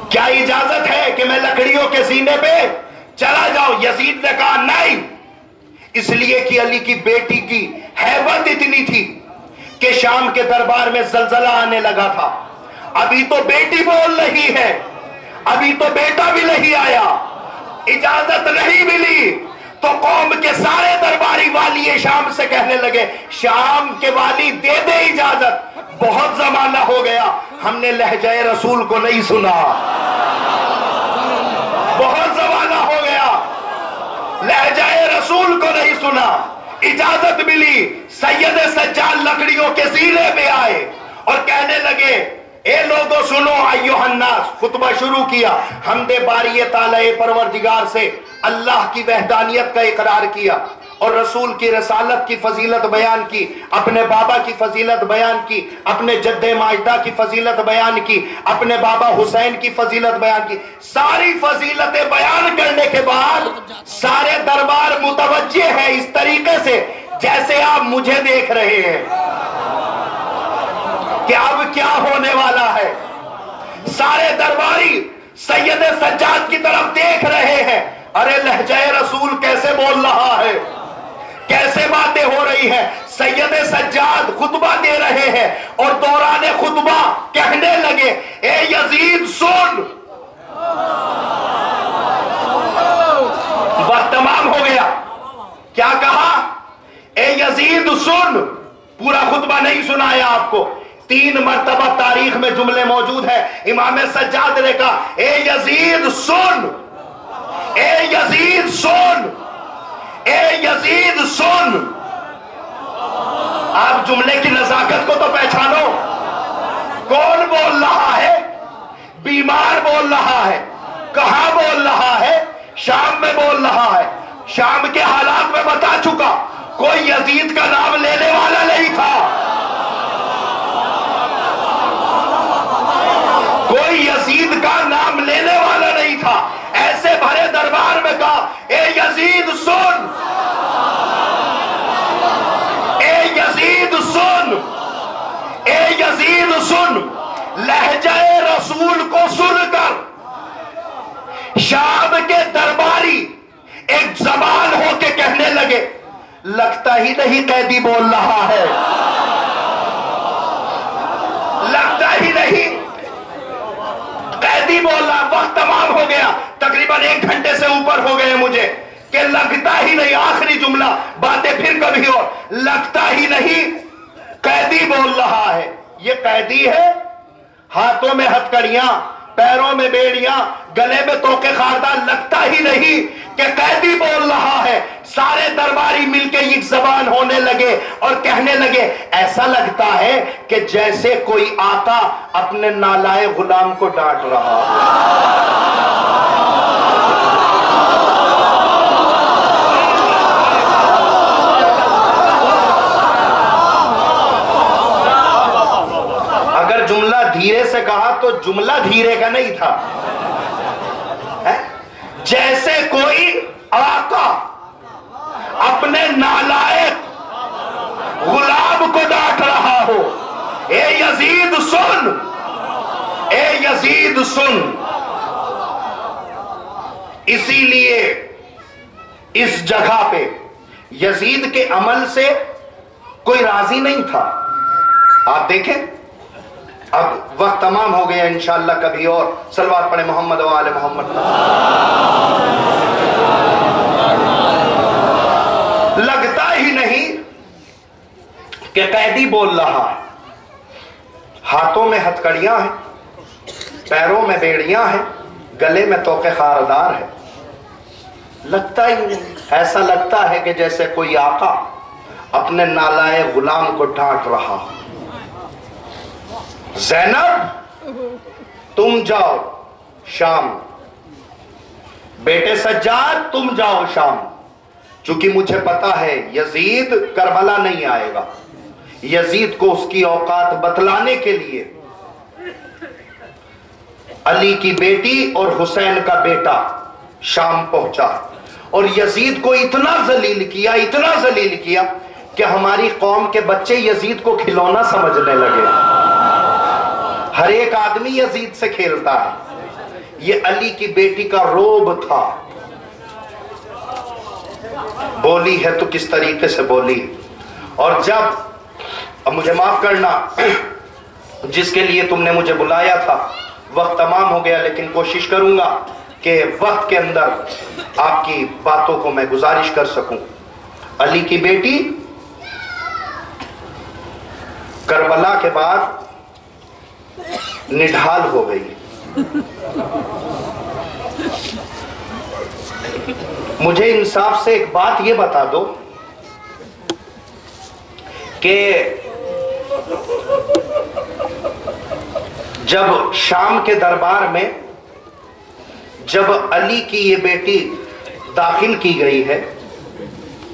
کیا اجازت ہے کہ میں لکڑیوں کے سینے پہ چلا جاؤں؟ یزید نے کہا نہیں، اس لیے کہ علی کی بیٹی کی ہیبت اتنی تھی کہ شام کے دربار میں زلزلہ آنے لگا تھا۔ ابھی تو بیٹی بول رہی ہے، ابھی تو بیٹا بھی نہیں آیا، اجازت نہیں ملی، تو قوم کے سارے درباری والی شام سے کہنے لگے شام کے والی دے دے اجازت، بہت زمانہ ہو گیا ہم نے لہجہ رسول کو نہیں سنا، بہت زمانہ ہو گیا لہجہ رسول کو نہیں سنا۔ اجازت ملی، سید سجاد لکڑیوں کے سینے پہ آئے اور کہنے لگے اے لوگوں سنو ایھا الناس، خطبہ شروع کیا، حمد باری تعالی پروردگار سے اللہ کی وحدانیت کا اقرار کیا اور رسول کی رسالت کی فضیلت بیان کی، اپنے بابا کی فضیلت بیان کی، اپنے جد ماجدہ کی فضیلت بیان کی، اپنے بابا حسین کی فضیلت بیان کی، ساری فضیلتیں بیان کرنے کے بعد سارے دربار متوجہ ہے اس طریقے سے جیسے آپ مجھے دیکھ رہے ہیں کہ اب کیا ہونے والا ہے۔ سارے درباری سید سجاد کی طرف دیکھ رہے ہیں، ارے لہجہ رسول کیسے بول رہا ہے، کیسے باتیں ہو رہی ہیں۔ سید سجاد خطبہ دے رہے ہیں اور دوران خطبہ کہنے لگے اے یزید سن، وقت تمام ہو گیا، کیا کہا؟ اے یزید سن، پورا خطبہ نہیں سنایا آپ کو، 3 مرتبہ تاریخ میں جملے موجود ہیں، امام سجاد نے کہا اے یزید سن، اے یزید سن، اے یزید سن۔ آپ جملے کی نزاکت کو تو پہچانو، کون بول رہا ہے؟ بیمار بول رہا ہے، کہاں بول رہا ہے؟ شام میں بول رہا ہے، شام کے حالات میں بتا چکا، کوئی یزید کا نام لینے والا نہیں تھا، کوئی یزید کا نام لینے والا نہیں تھا، ایسے بھرے دربار میں کہا اے یزید سن، اے یزید سن، اے یزید سن۔ لہجہ رسول کو سن کر شام کے درباری ایک زبان ہو کے کہنے لگے لگتا ہی نہیں قیدی بول رہا ہے، لگتا ہی نہیں قیدی بول رہا۔ وقت تمام ہو گیا، تقریباً 1 گھنٹے سے اوپر ہو گئے مجھے، کہ لگتا ہی نہیں، آخری جملہ، باتیں پھر کبھی اور، لگتا ہی نہیں قیدی بول رہا ہے۔ یہ قیدی ہے؟ ہاتھوں میں ہتکڑیاں، پیروں میں بیڑیاں، گلے میں توقے خاردار، لگتا ہی نہیں کہ قیدی بول رہا ہے۔ سارے درباری مل کے ایک زبان ہونے لگے اور کہنے لگے، ایسا لگتا ہے کہ جیسے کوئی آقا اپنے نالائق غلام کو ڈانٹ رہا ہے۔ اگر جملہ دھیرے سے کہا تو جملہ دھیرے کا نہیں تھا، جیسے کوئی آقا اپنے نالائق غلام کو ڈانٹ رہا ہو۔ اے یزید سن، اے یزید سن۔ اسی لیے اس جگہ پہ یزید کے عمل سے کوئی راضی نہیں تھا۔ آپ دیکھیں، اب وقت تمام ہو گیا، انشاءاللہ کبھی اور صلوات پڑھیں محمد و آل محمد۔ لگتا ہی نہیں کہ قیدی بول رہا ہے، ہاتھوں میں ہتکڑیاں ہیں، پیروں میں بیڑیاں ہیں، گلے میں توقے خاردار ہے۔ لگتا ہی نہیں، ایسا لگتا ہے کہ جیسے کوئی آقا اپنے نالائق غلام کو ڈانٹ رہا ہو۔ زینب تم جاؤ شام، بیٹے سجاد تم جاؤ شام، چونکہ مجھے پتا ہے یزید کربلا نہیں آئے گا۔ یزید کو اس کی اوقات بتلانے کے لیے علی کی بیٹی اور حسین کا بیٹا شام پہنچا، اور یزید کو اتنا ذلیل کیا، اتنا ذلیل کیا کہ ہماری قوم کے بچے یزید کو کھلونا سمجھنے لگے۔ ہر ایک آدمی یزید سے کھیلتا ہے۔ یہ علی کی بیٹی کا روب تھا۔ بولی ہے تو کس طریقے سے بولی، اور جب، اب مجھے معاف کرنا، جس کے لیے تم نے مجھے بلایا تھا، وقت تمام ہو گیا، لیکن کوشش کروں گا کہ وقت کے اندر آپ کی باتوں کو میں گزارش کر سکوں۔ علی کی بیٹی کربلا کے بعد نڈھال ہو گئی۔ مجھے انصاف سے ایک بات یہ بتا دو کہ جب شام کے دربار میں جب علی کی یہ بیٹی داخل کی گئی ہے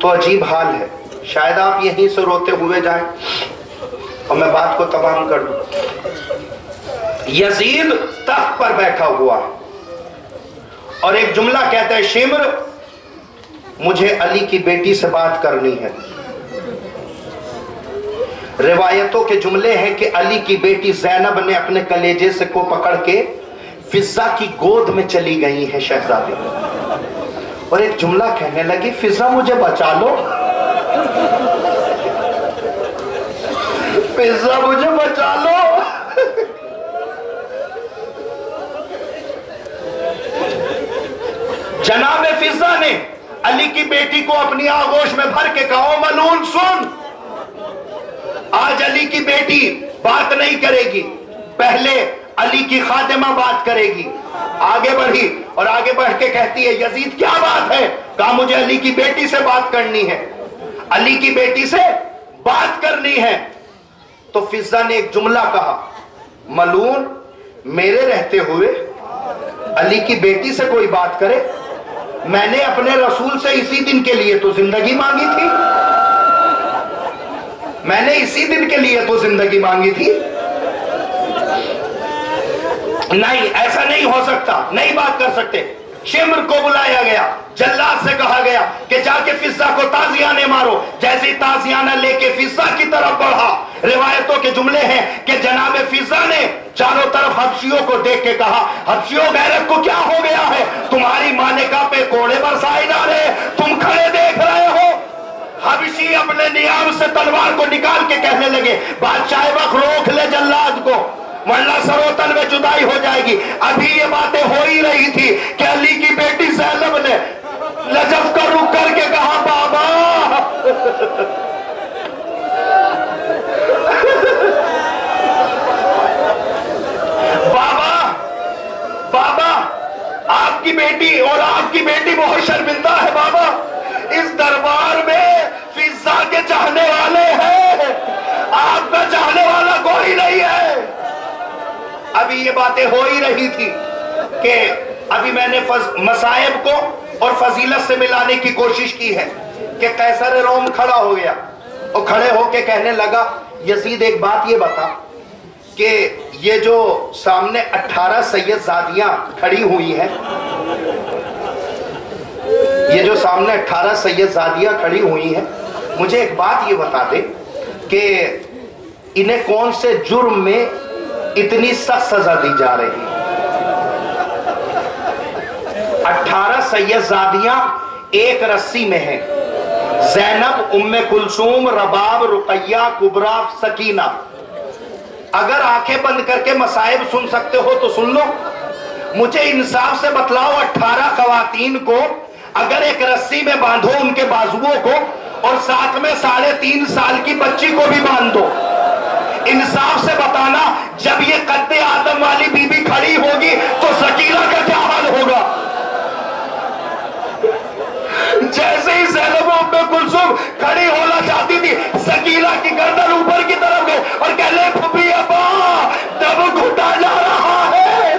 تو عجیب حال ہے۔ شاید آپ یہیں سے روتے ہوئے جائیں اور میں بات کو تمام کر دوں۔ یزید تخت پر بیٹھا ہوا اور ایک جملہ کہتا ہے، شمر مجھے علی کی بیٹی سے بات کرنی ہے۔ روایتوں کے جملے ہیں کہ علی کی بیٹی زینب نے اپنے کلیجے سے کو پکڑ کے فضہ کی گود میں چلی گئی ہے شہزادی، اور ایک جملہ کہنے لگی، فضہ مجھے بچا لو، فضہ مجھے بچا لو۔ جناب فضہ نے علی کی بیٹی کو اپنی آغوش میں بھر کے کہا، ملعون سن، آج علی کی بیٹی بات نہیں کرے گی، پہلے علی کی خادمہ بات کرے گی۔ آگے بڑھی اور آگے بڑھ کے کہتی ہے، یزید کیا بات ہے؟ کہا مجھے علی کی بیٹی سے بات کرنی ہے، علی کی بیٹی سے بات کرنی ہے۔ تو فضہ نے ایک جملہ کہا، ملعون، میرے رہتے ہوئے علی کی بیٹی سے کوئی بات کرے؟ میں نے اپنے رسول سے اسی دن کے لیے تو زندگی مانگی تھی، میں نے اسی دن کے لیے تو زندگی مانگی تھی۔ نہیں، ایسا نہیں ہو سکتا، نہیں بات کر سکتے۔ شمر کو بلایا گیا، جلاد سے کہا گیا کہ جا کے فضہ کو تازیانے مارو۔ جیسے تازیانہ لے کے فضہ کی طرف بڑھا، روایتوں کے جملے ہیں کہ جناب فضہ نے چاروں طرف حبشیوں کو دیکھ کے کہا، حبشیوں غیرت کو کیا ہو گیا ہے؟ تمہاری مالکہ پہ کوڑے برسائے جا رہے، تم کھڑے دیکھ رہے ہو۔ حبشی اپنے نیام سے تلوار کو نکال کے کہنے لگے، بادشاہ وقت روک لے جلاد کو، ورنہ سروتن میں جدائی ہو جائے گی۔ ابھی یہ باتیں ہو ہی رہی تھی کہ علی کی بیٹی زینب نے لجف کر رک کر کے کہا، بابا یہ باتیں ہو ہی رہی تھی کہ ابھی میں نے مصائب کو اور فضیلت سے ملانے کی کوشش کی ہے کہ قیصر روم کھڑا ہو گیا اور کھڑے ہو کے کہنے لگا یزید ایک بات یہ بتا کہ یہ جو سامنے 18 سید زادیاں کھڑی ہوئی ہیں، یہ جو سامنے 18 سید زادیاں کھڑی ہوئی ہیں، مجھے ایک بات یہ بتا دے کہ انہیں کون سے جرم میں اتنی سخت سزا دی جا رہی ہے؟ 18 سید زادیاں ایک رسی میں ہیں، زینب، ام کلثوم، رباب، رقیہ، کبریٰ، سکینہ۔ اگر آنکھیں بند کر کے مصائب سن سکتے ہو تو سن لو، مجھے انصاف سے بتلاؤ 18 خواتین کو اگر ایک رسی میں باندھو ان کے بازوؤں کو اور ساتھ میں 3.5 سال کی بچی کو بھی باندھ دو، انصاف سے بتانا جب یہ قد آدم والی بی بی کھڑی ہوگی تو سکینہ کا کیا حال ہوگا؟ جیسے ہی زینب و ام کلثوم کھڑی ہونا چاہتی تھی، سکینہ کی گردن اوپر کی طرف گئی اور کہنے پھپھی ابا دم گھٹا جا رہا ہے۔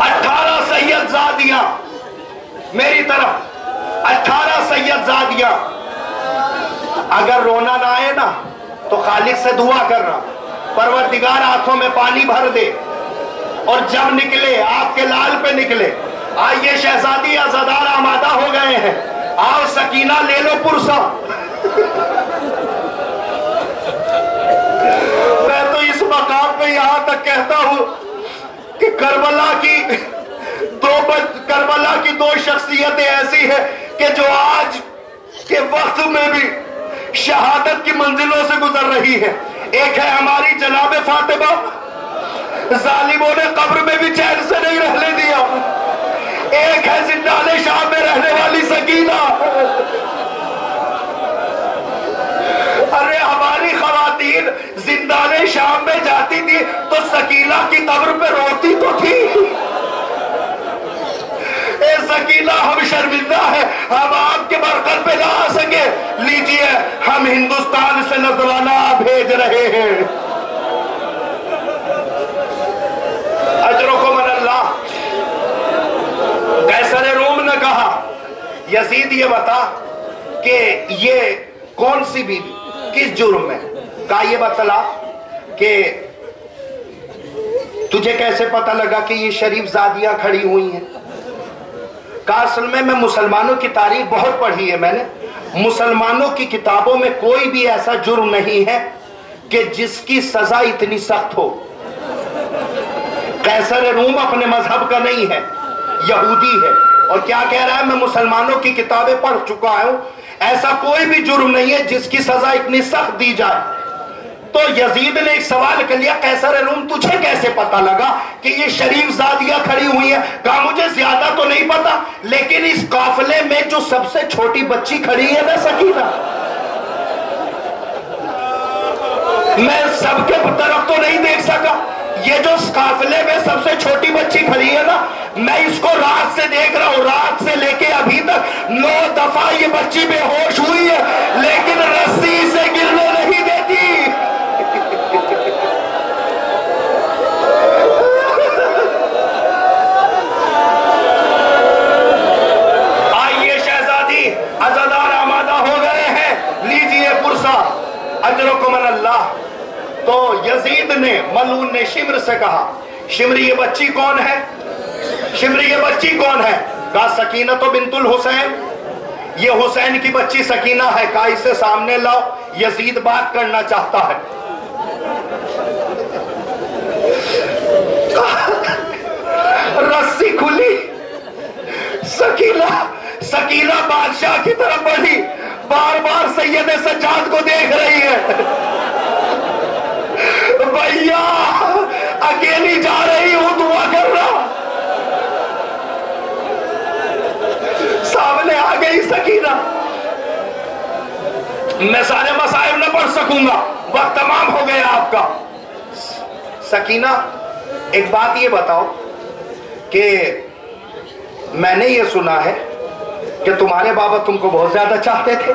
18 سید زادیاں میری طرف، 18 سید زادیاں۔ اگر رونا نہ آئے نا تو خالق سے دعا کرنا، پروردگار آنکھوں میں پانی بھر دے، اور جب نکلے آپ کے لال پہ نکلے۔ آئیے شہزادی عزادار آمادہ ہو گئے ہیں، آؤ سکینہ لے لو پرسہ۔ میں تو اس مقام پہ یہاں تک کہتا ہوں کہ کربلا کی دو شخصیتیں ایسی ہیں کہ جو آج کے وقت میں بھی شہادت کی منزلوں سے گزر رہی ہے۔ ایک ہے ہماری جناب فاطمہ، ظالموں نے قبر میں بھی چین سے نہیں رہنے دیا۔ ایک ہے زندان شام میں رہنے والی سکینہ۔ ارے ہماری خواتین زندان شام میں جاتی تھی تو سکینہ کی قبر پہ روتی تو تھی۔ اے سکینہ ہم شرمندہ ہیں، ہم آپ کے مرکز پہ نہ آ سکے، لیجئے ہم ہندوستان سے نذرانہ بھیج رہے ہیں۔ اجرکم من اللہ۔ قیصر روم نے کہا یزید یہ بتا کہ یہ کون سی بیوی کس جرم میں؟ کہا یہ بتلا کہ تجھے کیسے پتہ لگا کہ یہ شریف زادیاں کھڑی ہوئی ہیں؟ کہا اصل میں مسلمانوں کی تاریخ بہت پڑھی ہے میں نے، مسلمانوں کی کتابوں میں کوئی بھی ایسا جرم نہیں ہے کہ جس کی سزا اتنی سخت ہو۔ قیصر روم اپنے مذہب کا نہیں ہے، یہودی ہے، اور کیا کہہ رہا ہے میں مسلمانوں کی کتابیں پڑھ چکا ہوں، ایسا کوئی بھی جرم نہیں ہے جس کی سزا اتنی سخت دی جائے۔ تو یزید نے ایک سوال کر لیا قیصر روم تجھے کیسے پتا لگا کہ یہ شریف زادیاں کھڑی ہوئی ہیں؟ کہا مجھے زیادہ تو نہیں پتا، لیکن اس قافلے میں جو سب سے چھوٹی بچی کھڑی ہے نا سکینہ، میں سب کے طرف تو نہیں دیکھ سکا، یہ جو اس قافلے میں سب سے چھوٹی بچی کھڑی ہے نا، میں اس کو رات سے دیکھ رہا ہوں، رات سے لے کے ابھی تک 9 دفعہ یہ بچی بے ہوش ہوئی ہے لیکن رسی سے گرنے نہیں دیتی۔ آئیے شہزادی عزادار آمادہ ہو گئے ہیں، لیجئے پرسہ، اجرکم من اللہ۔ تو یزید نے ملعون نے شمر سے کہا شمر یہ بچی کون ہے؟ شمر یہ بچی کون ہے؟ کہا سکینہ تو بنت الحسین، یہ حسین کی بچی سکینہ ہے۔ کہا اسے سامنے لاؤ، یزید بات کرنا چاہتا ہے۔ رسی کھلی، سکینہ بادشاہ کی طرف بڑھی، بار بار سید سجاد کو دیکھ رہی ہے۔ بھیا اکیلی جا رہی ہوں، دعا کرنا۔ سامنے آ گئی سکینہ، میں سارے مسائل نہ پڑھ سکوں گا، وقت تمام ہو گیا آپ کا۔ سکینہ ایک بات یہ بتاؤ کہ میں نے یہ سنا ہے کہ تمہارے بابا تم کو بہت زیادہ چاہتے تھے،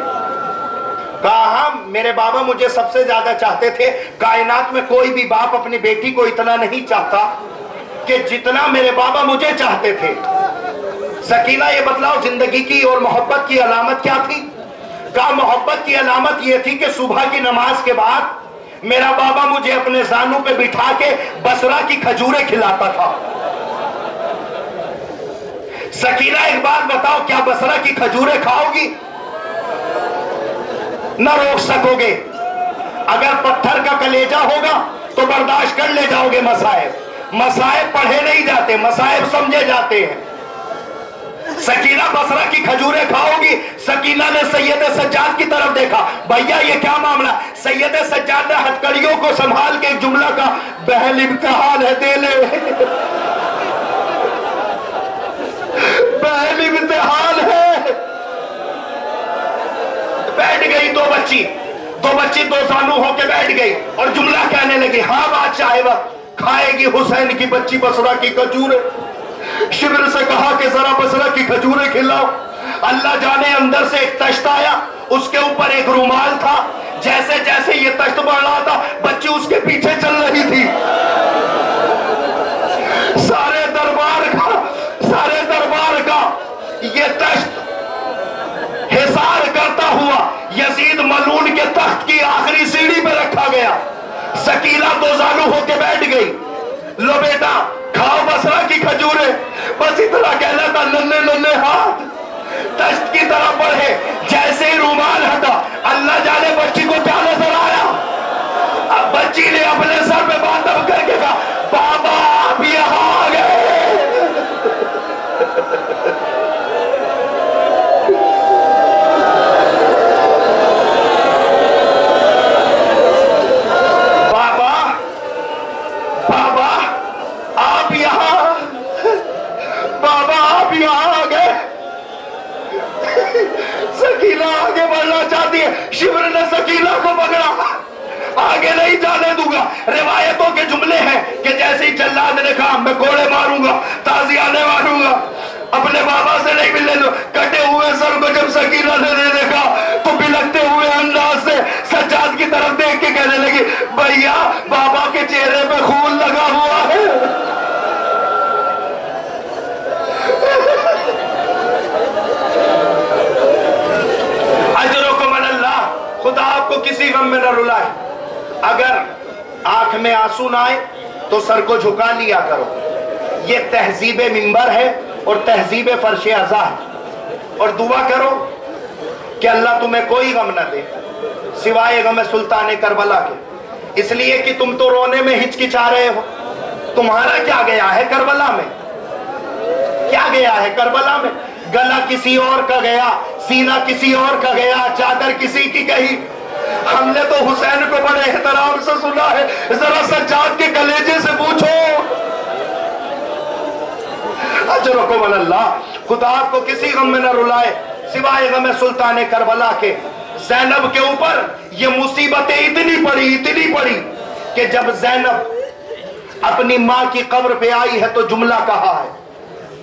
کہا ہاں میرے بابا مجھے سب سے زیادہ چاہتے تھے. کائنات میں کوئی بھی باپ اپنی بیٹی کو اتنا نہیں چاہتا کہ جتنا میرے بابا مجھے چاہتے تھے. سکینہ یہ بتلاؤ زندگی کی اور محبت کی علامت کیا تھی؟ کہا محبت کی علامت یہ تھی کہ صبح کی نماز کے بعد میرا بابا مجھے اپنے زانوں پہ بٹھا کے بصرہ کی کھجوریں کھلاتا تھا. سکینہ ایک بات بتاؤ، کیا بصرہ کی کھجوریں کھاؤ گی؟ نہ روک سکو گے. اگر پتھر کا کلیجہ ہوگا تو برداشت کر لے جاؤ گے. مسائب پڑھے نہیں جاتے، مسائب سمجھے جاتے ہیں. سکینہ بصرہ کی کھجوریں کھاؤ گی. سکینہ نے سید سجاد کی طرف دیکھا. بھیا یہ کیا معاملہ؟ سید سجاد نے ہتھکڑیوں کو سنبھال کے ایک جملہ کا، بہل امتحان ہے دے لے. بہل امتحان ہے. بیٹھ گئی دو بچی دو زانو ہو کے بیٹھ گئی اور جملہ کہنے لگی. ہاں بادشاہ وقت کھائے گی حسین کی بچی بصرہ کی کھجوریں. شبر سے کہا کہ ذرا بصرہ کی کھجوریں کھلاؤ. اللہ جانے اندر سے ایک تشت آیا، اس کے اوپر ایک رومال تھا. جیسے جیسے یہ تشت بڑھ رہا تھا بچی اس کے پیچھے چل رہی تھی. سارے دربار کا یہ تشت حصار کرتا ہوا یزید ملعون کے تخت کی آخری سیڑھی پہ رکھا گیا. سکینہ دو زانو ہو کے بیٹھ گئی. لو بیٹا کھاؤ بصرہ کی کھجوریں. بس اتنا کہنا تھا. ننھے ہاتھ تشت کی طرف بڑھے. جیسے ہی رومال ہٹا اللہ جانے بچی کو کیا نظر آیا. اب بچی نے اپنے سر پہ بات دب کر کے کہا بابا آپ یہاں آ گئے. سکینہ آگے بڑھنا چاہتی ہے. شبر نے سکینہ کو پکڑا. آگے نہیں جانے دوں گا. روایتوں کے جملے ہیں کہ جیسے ہی جلاد نے کہا میں کوڑے ماروں گا، تازیانے ماروں گا، اپنے بابا سے نہیں ملنے دوں. کٹے ہوئے سر کو جب سکینہ نے دیکھا تو بلکتے ہوئے انداز سے سجاد کی طرف دیکھ کے کہنے لگی بھیا بابا کے چہرے پہ خون لگا ہوا ہے. اجرکم اللہ. خدا آپ کو کسی غم میں نہ رلائے. اگر آنکھ میں آنسو نہ آئے تو سر کو جھکا لیا کرو. یہ تہذیب منبر ہے اور تہذیب فرش عزا ہے. اور دعا کرو کہ اللہ تمہیں کوئی غم نہ دے سوائے غم سلطان کربلا کے. اس لیے کہ تم تو رونے میں ہچکچا رہے ہو. تمہارا کیا گیا ہے کربلا میں؟ کیا گیا ہے کربلا میں؟ گلا کسی اور کا گیا، سینہ کسی اور کا گیا، چادر کسی کی گئی. ہم نے تو حسین کو بڑے احترام سے سنا ہے. ذرا سجاد کے کلیجے سے پوچھو. اجرکم اللہ. خدا آپ کو کسی غم میں نہ رلائے سوائے غم سلطان کربلا کے. زینب کے اوپر یہ مصیبتیں اتنی پڑی کہ جب زینب اپنی ماں کی قبر پہ آئی ہے تو جملہ کہا ہے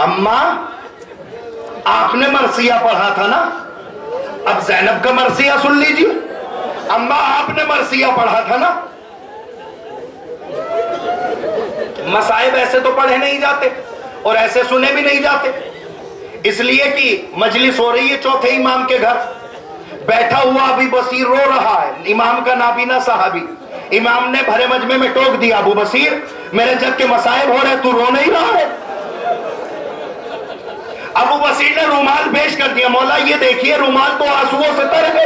اماں آپ نے مرثیہ پڑھا تھا نا. اب زینب کا مرثیہ سن لیجیے. اماں آپ نے مرثیہ پڑھا تھا نا. مصائب ایسے تو پڑھے نہیں جاتے اور ایسے سنے بھی نہیں جاتے. اس لیے کہ مجلس ہو رہی ہے چوتھے امام کے گھر. بیٹھا ہوا ابھی بصیر رو رہا ہے، امام کا نابینا صحابی. امام نے بھرے مجمع میں ٹوک دیا ابو بصیر میرے جب کے مصائب ہو رہے تو رو نہیں رہا ہے. ابو بصیر نے رومال پیش کر دیا. مولا یہ دیکھیے رومال تو آنسوؤں سے تر ہے.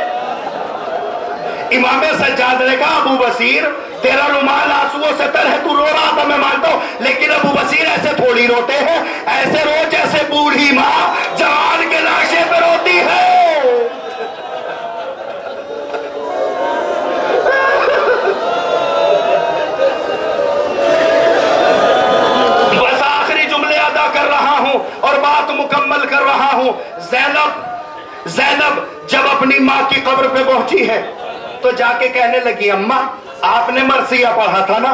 امام سجاد نے کہا ابو بصیر تیرا رومال آنسوؤں سے تر ہے، تو رو رہا تھا میں مانتا ہوں، لیکن ابو بصیر ایسے تھوڑی روتے ہیں. ایسے رو جیسے بوڑھی ماں جوان کے لاشے پہ روتی ہے. اور بات مکمل کر رہا ہوں. زینب جب اپنی ماں کی قبر پہ پہنچی ہے تو جا کے کہنے لگی اماں آپ نے مرثیہ پڑھا تھا نا.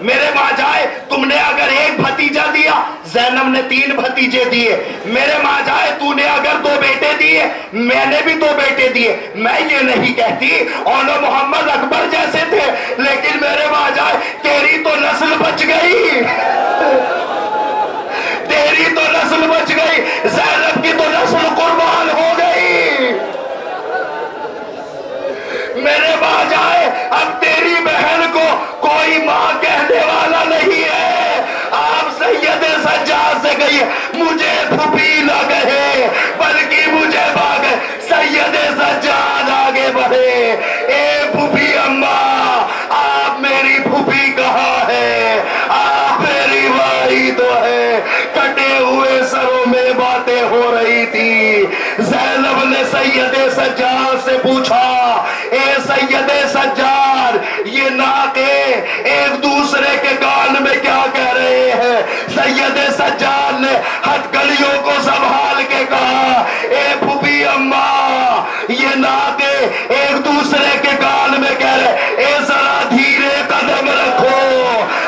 میرے ماں جائے تم نے اگر ایک بھتیجا دیا، زینب نے 3 بھتیجے دیے، میرے ماں جائے تو نے اگر 2 بیٹے دیے، میں نے بھی 2 بیٹے دیے۔ میں یہ نہیں کہتی اولو محمد اکبر جیسے تھے، لیکن میرے ماں جائے تیری تو نسل بچ گئی، تیری تو نسل بچ گئی، زینب کی تو نسل قربان ہو گئی۔ میرے ماں جائے اب تیری بہن کو کوئی ماں کہنے والا نہیں ہے۔ آپ سید سجاد سے کہیے مجھے پھوپھی نہ کہے بلکہ مجھے ماں کہے۔ سید سجاد آگے بڑھے، اے پھوپھی اماں آپ میری پھوپھی کہاں ہے؟ آپ میری مائی تو ہے۔ کٹے ہوئے سروں میں باتیں ہو رہی تھی۔ زینب نے سید سجاد سے پوچھا اے سید سجاد یہ ناقے ایک دوسرے کے کان میں کیا کہہ رہے ہیں؟ سید سجاد نے ہتھکڑیوں کو سنبھال کے کہا اے پھوپھی اماں یہ ناقے ایک دوسرے کے کان میں کہہ رہے اے ذرا دھیرے قدم رکھو،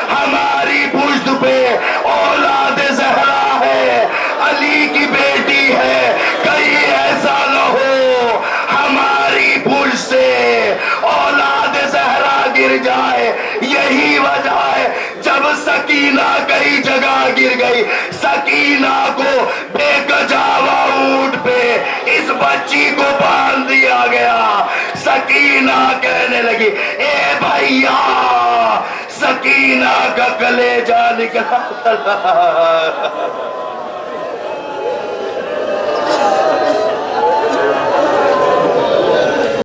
ہماری پشت پہ اولاد زہرا ہے، علی کی بیٹی ہے، کہیں ایسا نہ ہو ہماری پشت سے اولاد زہرا گر جائے۔ یہی وجہ ہے جب سکینہ کئی جگہ گر گئی، سکینہ کو بے کجاوا اونٹ پہ اس بچی کو باندھ دیا گیا۔ سکینہ کہنے لگی اے بھیا سکینہ کا کلیجہ نکلا۔